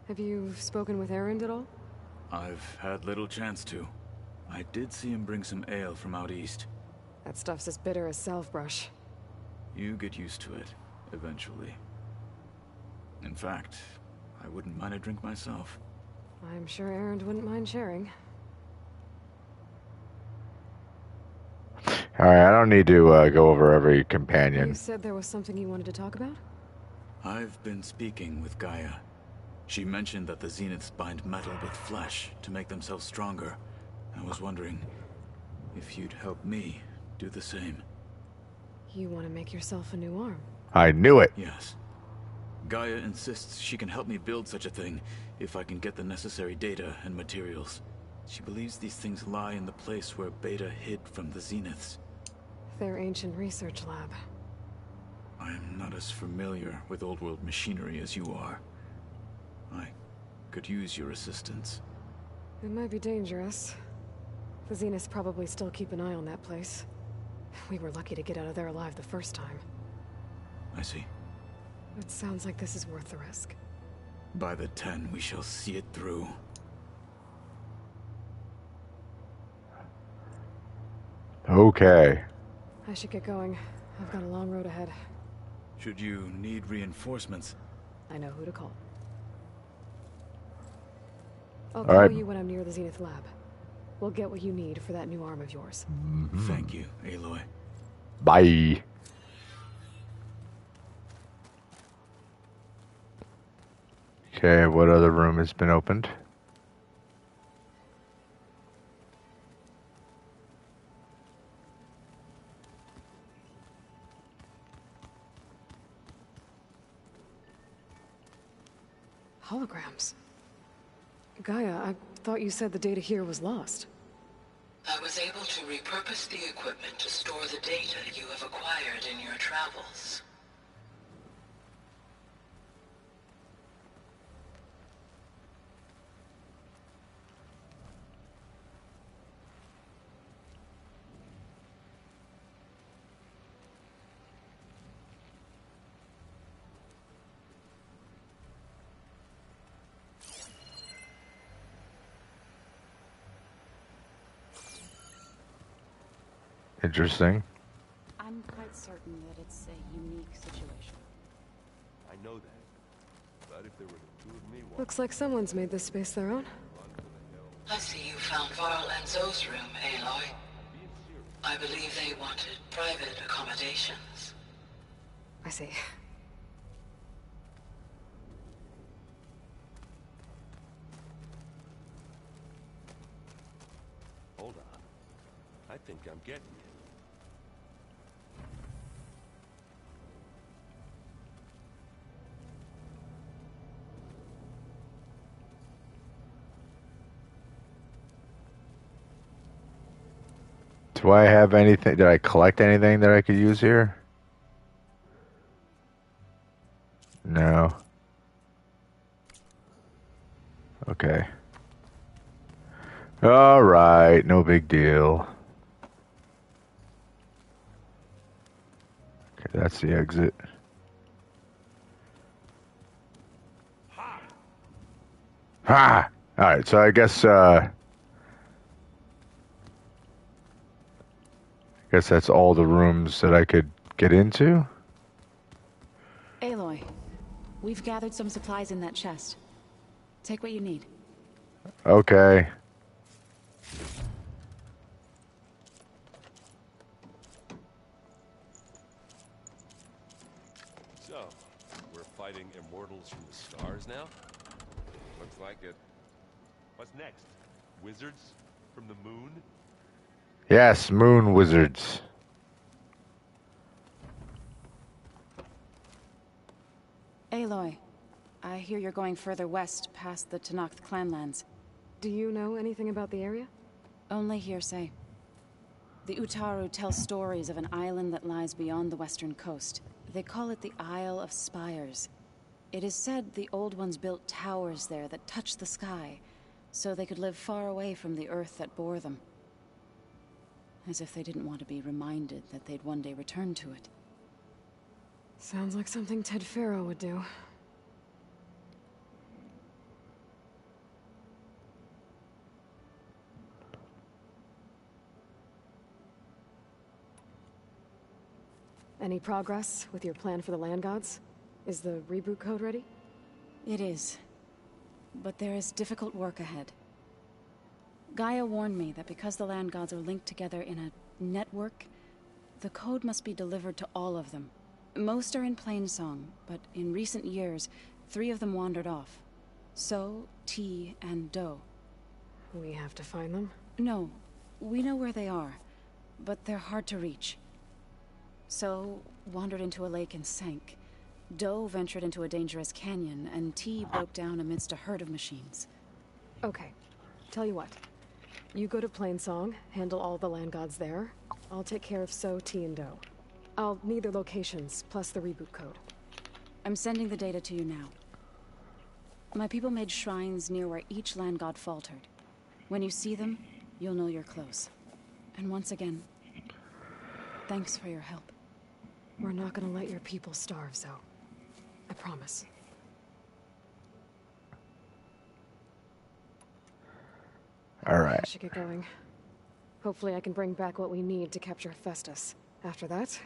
Have you spoken with Erend at all? I've had little chance to. I did see him bring some ale from out east. That stuff's as bitter as salve-brush. You get used to it, eventually. In fact, I wouldn't mind a drink myself. I'm sure Erend wouldn't mind sharing. Alright, I don't need to go over every companion. You said there was something you wanted to talk about? I've been speaking with Gaia. She mentioned that the Zeniths bind metal with flesh to make themselves stronger. I was wondering if you'd help me do the same. You want to make yourself a new arm? I knew it. Yes. Gaia insists she can help me build such a thing if I can get the necessary data and materials. She believes these things lie in the place where Beta hid from the Zeniths. Their ancient research lab. I am not as familiar with old world machinery as you are. I could use your assistance. It might be dangerous. The Zeniths probably still keep an eye on that place. We were lucky to get out of there alive the first time. I see. It sounds like this is worth the risk. By the 10, we shall see it through. Okay. I should get going. I've got a long road ahead. Should you need reinforcements? I know who to call. I'll All call right. you when I'm near the Zenith lab. We'll get what you need for that new arm of yours. Thank you, Aloy. Bye. Okay, what other room has been opened? Holograms. Gaia, I thought you said the data here was lost. I was able to repurpose the equipment to store the data you have acquired in your travels. Interesting. I'm quite certain that it's a unique situation. I know that. But if there were the two of me, Looks like someone's made this space their own. I see you found Varl and Zoe's room, Aloy. I believe they wanted private accommodations. I see. hold on. I think I'm getting you. Do I have anything? Did I collect anything that I could use here? No. Okay. All right, no big deal. Okay, that's the exit. Ha! All right, so I guess that's all the rooms that I could get into. Aloy, we've gathered some supplies in that chest. Take what you need. Okay. So, we're fighting immortals from the stars now? Looks like it. What's next? Wizards from the moon? Yes, moon wizards. Aloy, I hear you're going further west past the Tenakth clanlands. Do you know anything about the area? Only hearsay. The Utaru tell stories of an island that lies beyond the western coast. They call it the Isle of Spires. It is said the Old Ones built towers there that touch the sky, so they could live far away from the earth that bore them. As if they didn't want to be reminded that they'd one day return to it. Sounds like something Ted Farrow would do. Any progress with your plan for the land gods? Is the reboot code ready? It is. but there is difficult work ahead. Gaia warned me that because the land gods are linked together in a network, the code must be delivered to all of them. Most are in Plainsong, but in recent years, 3 of them wandered off. So, T, and Do. We have to find them? No, we know where they are, but they're hard to reach. So, wandered into a lake and sank. Do ventured into a dangerous canyon, and T broke down amidst a herd of machines. Okay, tell you what. You go to Plainsong, handle all the land gods there. I'll take care of So, T, and Do. I'll need their locations, plus the reboot code. I'm sending the data to you now. My people made shrines near where each land god faltered. When you see them, you'll know you're close. And once again, thanks for your help. We're not gonna let your people starve, Zoe. I promise. Alright. I should get going. Hopefully I can bring back what we need to capture Hephaestus. After that,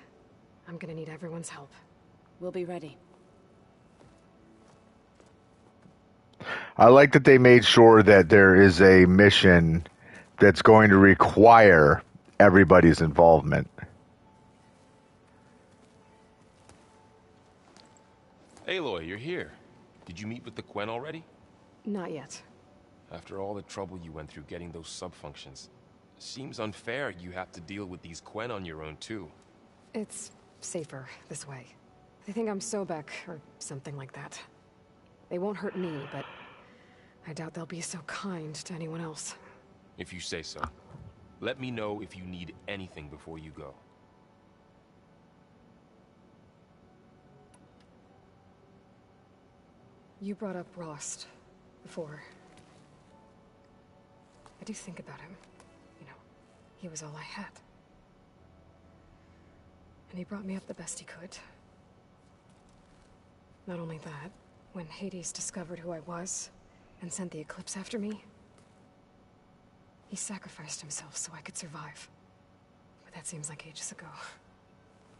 I'm gonna need everyone's help. We'll be ready. I like that they made sure that there is a mission that's going to require everybody's involvement. Aloy, you're here. Did you meet with the Quen already? Not yet. After all the trouble you went through getting those sub-functions, seems unfair you have to deal with these Quen on your own too. It's safer this way. They think I'm Sobek, or something like that. They won't hurt me, but I doubt they'll be so kind to anyone else. If you say so. Let me know if you need anything before you go. You brought up Rost before. I do think about him. You know, he was all I had. And he brought me up the best he could. Not only that, when Hades discovered who I was and sent the Eclipse after me, he sacrificed himself so I could survive. But that seems like ages ago.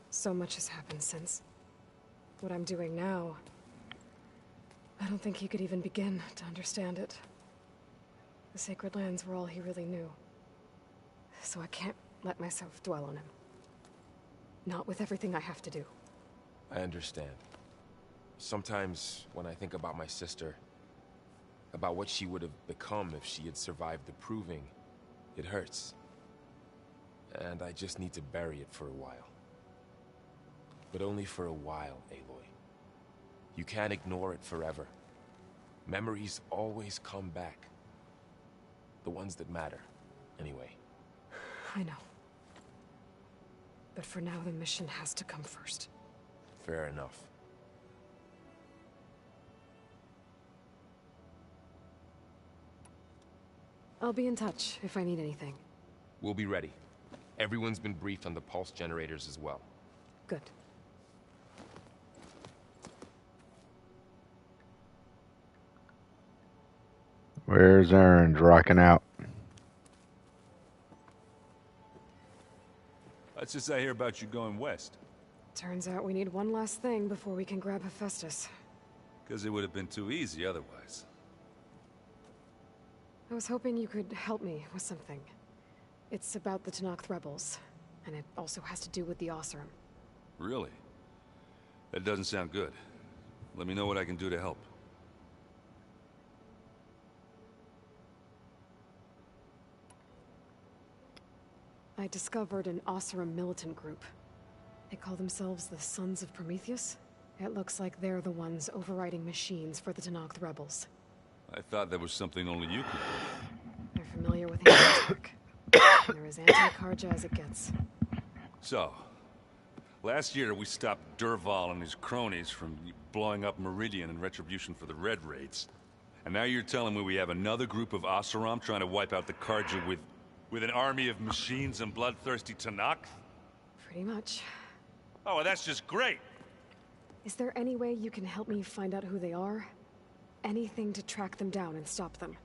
So much has happened since. What I'm doing now, I don't think he could even begin to understand it. The sacred lands were all he really knew. So I can't let myself dwell on him. Not with everything I have to do. I understand. Sometimes, when I think about my sister, about what she would have become if she had survived the Proving, it hurts. And I just need to bury it for a while. But only for a while, Aloy. You can't ignore it forever. Memories always come back. The ones that matter, anyway. I know. But for now, the mission has to come first. Fair enough. I'll be in touch if I need anything. We'll be ready. Everyone's been briefed on the pulse generators as well. Good. Where's Aaron rocking out? Let's just I hear about you going west. Turns out we need one last thing before we can grab Hephaestus. Because it would have been too easy otherwise. I was hoping you could help me with something. It's about the Tenakth rebels, and it also has to do with the Oseram. Really? That doesn't sound good. Let me know what I can do to help. I discovered an Oseram militant group. They call themselves the Sons of Prometheus. It looks like they're the ones overriding machines for the Tenakth rebels. I thought that was something only you could do. They're familiar with anti-tech. They're as anti-Karja as it gets. So, last year we stopped Durval and his cronies from blowing up Meridian in retribution for the Red Raids. And now you're telling me we have another group of Oseram trying to wipe out the Karja with an army of machines and bloodthirsty Tenakth? Pretty much. Oh, well, that's just great! Is there any way you can help me find out who they are? Anything to track them down and stop them.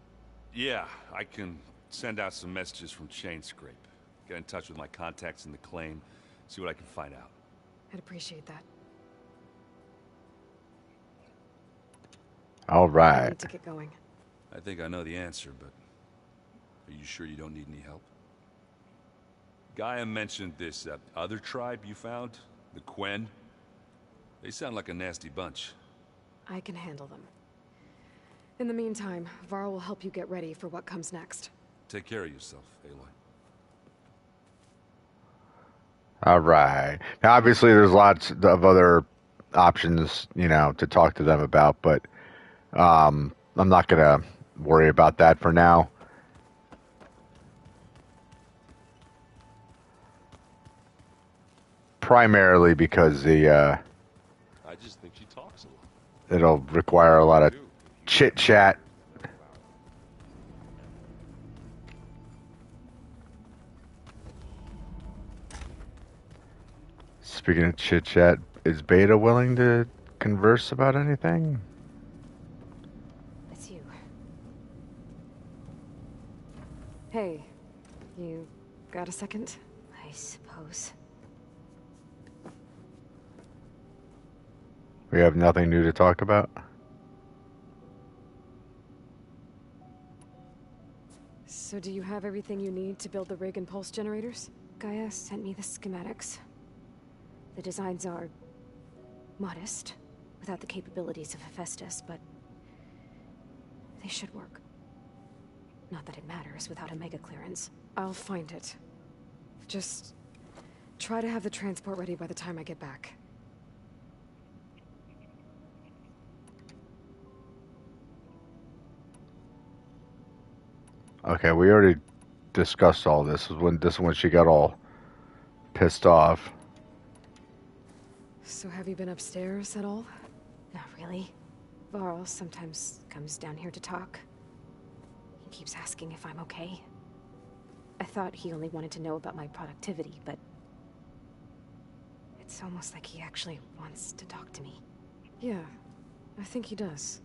Yeah, I can send out some messages from Chainscrape. Get in touch with my contacts in the claim, see what I can find out. I'd appreciate that. All I right. need to get going. I think I know the answer, but are you sure you don't need any help? Gaia mentioned this other tribe you found, the Quen. They sound like a nasty bunch. I can handle them. In the meantime, Varl will help you get ready for what comes next. Take care of yourself, Aloy. All right. Now, obviously, there's lots of other options, you know, to talk to them about, but I'm not gonna worry about that for now. Primarily because I just think she talks a lot. it'll require a lot of chit chat. Speaking of chit chat, is Beta willing to converse about anything? It's you. Hey, you got a second? I suppose. We have nothing new to talk about? So do you have everything you need to build the rig and pulse generators? Gaia sent me the schematics. The designs are modest, without the capabilities of Hephaestus, but they should work. Not that it matters without a mega clearance. I'll find it. Just try to have the transport ready by the time I get back. Okay, we already discussed all this. This is when she got all pissed off. So have you been upstairs at all? Not really. Varl sometimes comes down here to talk. He keeps asking if I'm okay. I thought he only wanted to know about my productivity, but it's almost like he actually wants to talk to me. Yeah, I think he does.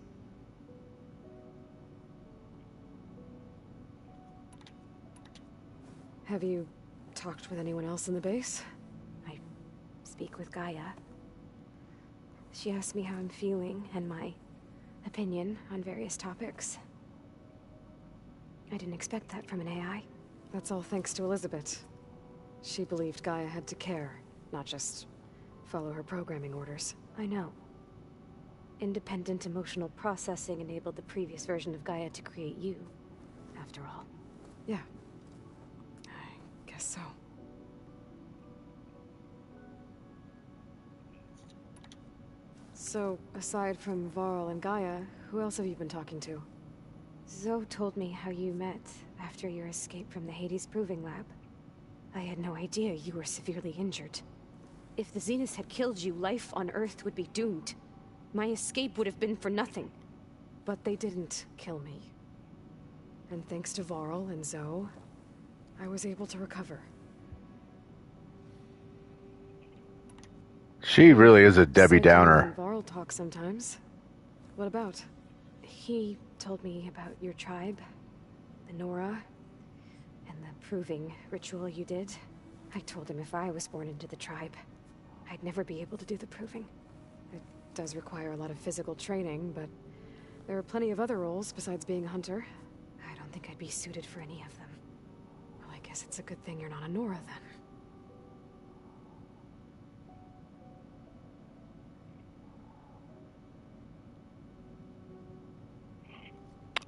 Have you talked with anyone else in the base? I speak with Gaia. She asked me how I'm feeling and my opinion on various topics. I didn't expect that from an AI. That's all thanks to Elizabeth. She believed Gaia had to care, not just follow her programming orders. I know. Independent emotional processing enabled the previous version of Gaia to create you, after all. Yeah. I guess so. So, aside from Varl and Gaia, who else have you been talking to? Zoe told me how you met after your escape from the Hades Proving Lab. I had no idea you were severely injured. If the Zeniths had killed you, life on Earth would be doomed. My escape would have been for nothing. But they didn't kill me. And thanks to Varl and Zoe, I was able to recover. She really is a Debbie Said you Downer. and Varl talk sometimes. What about? He told me about your tribe, the Nora, and the proving ritual you did. I told him if I was born into the tribe, I'd never be able to do the proving. It does require a lot of physical training, but there are plenty of other roles besides being a hunter. I don't think I'd be suited for any of them. Well, I guess it's a good thing you're not a Nora, then.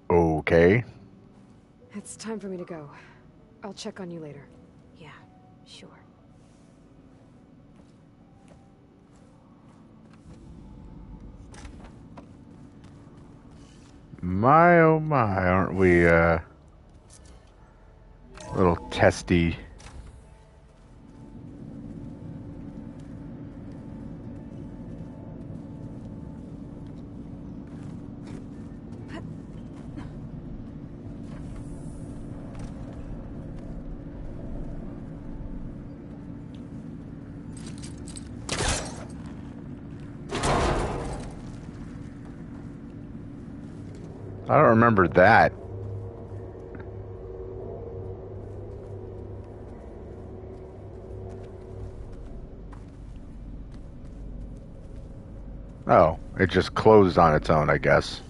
Okay. It's time for me to go. I'll check on you later. Yeah, sure. My oh my, aren't we a little testy? I don't remember that. Oh, it just closed on its own, I guess.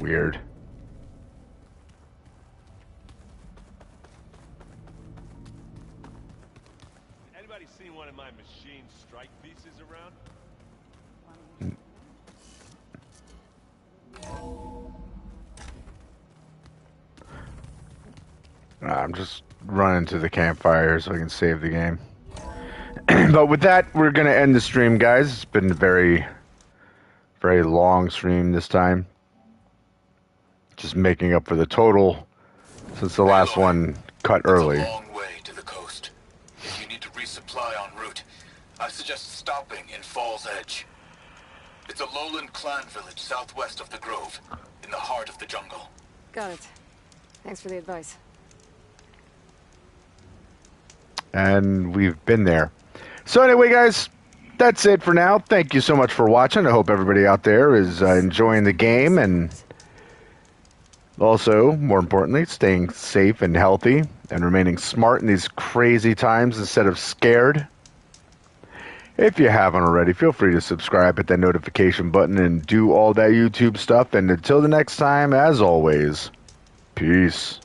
Weird. Anybody seen one of my machine strike pieces around? I'm just running to the campfire so I can save the game. But with that, we're going to end the stream, guys. It's been a very, very long stream this time. Just making up for the total since the last one cut early. It's a long way to the coast. If you need to resupply en route, I suggest stopping in Falls Edge. It's a lowland clan village southwest of the Grove, in the heart of the jungle. Got it. Thanks for the advice. And we've been there. So anyway, guys, that's it for now. Thank you so much for watching. I hope everybody out there is enjoying the game and also, more importantly, staying safe and healthy and remaining smart in these crazy times instead of scared. If you haven't already, feel free to subscribe, hit that notification button, and do all that YouTube stuff. And until the next time, as always, peace.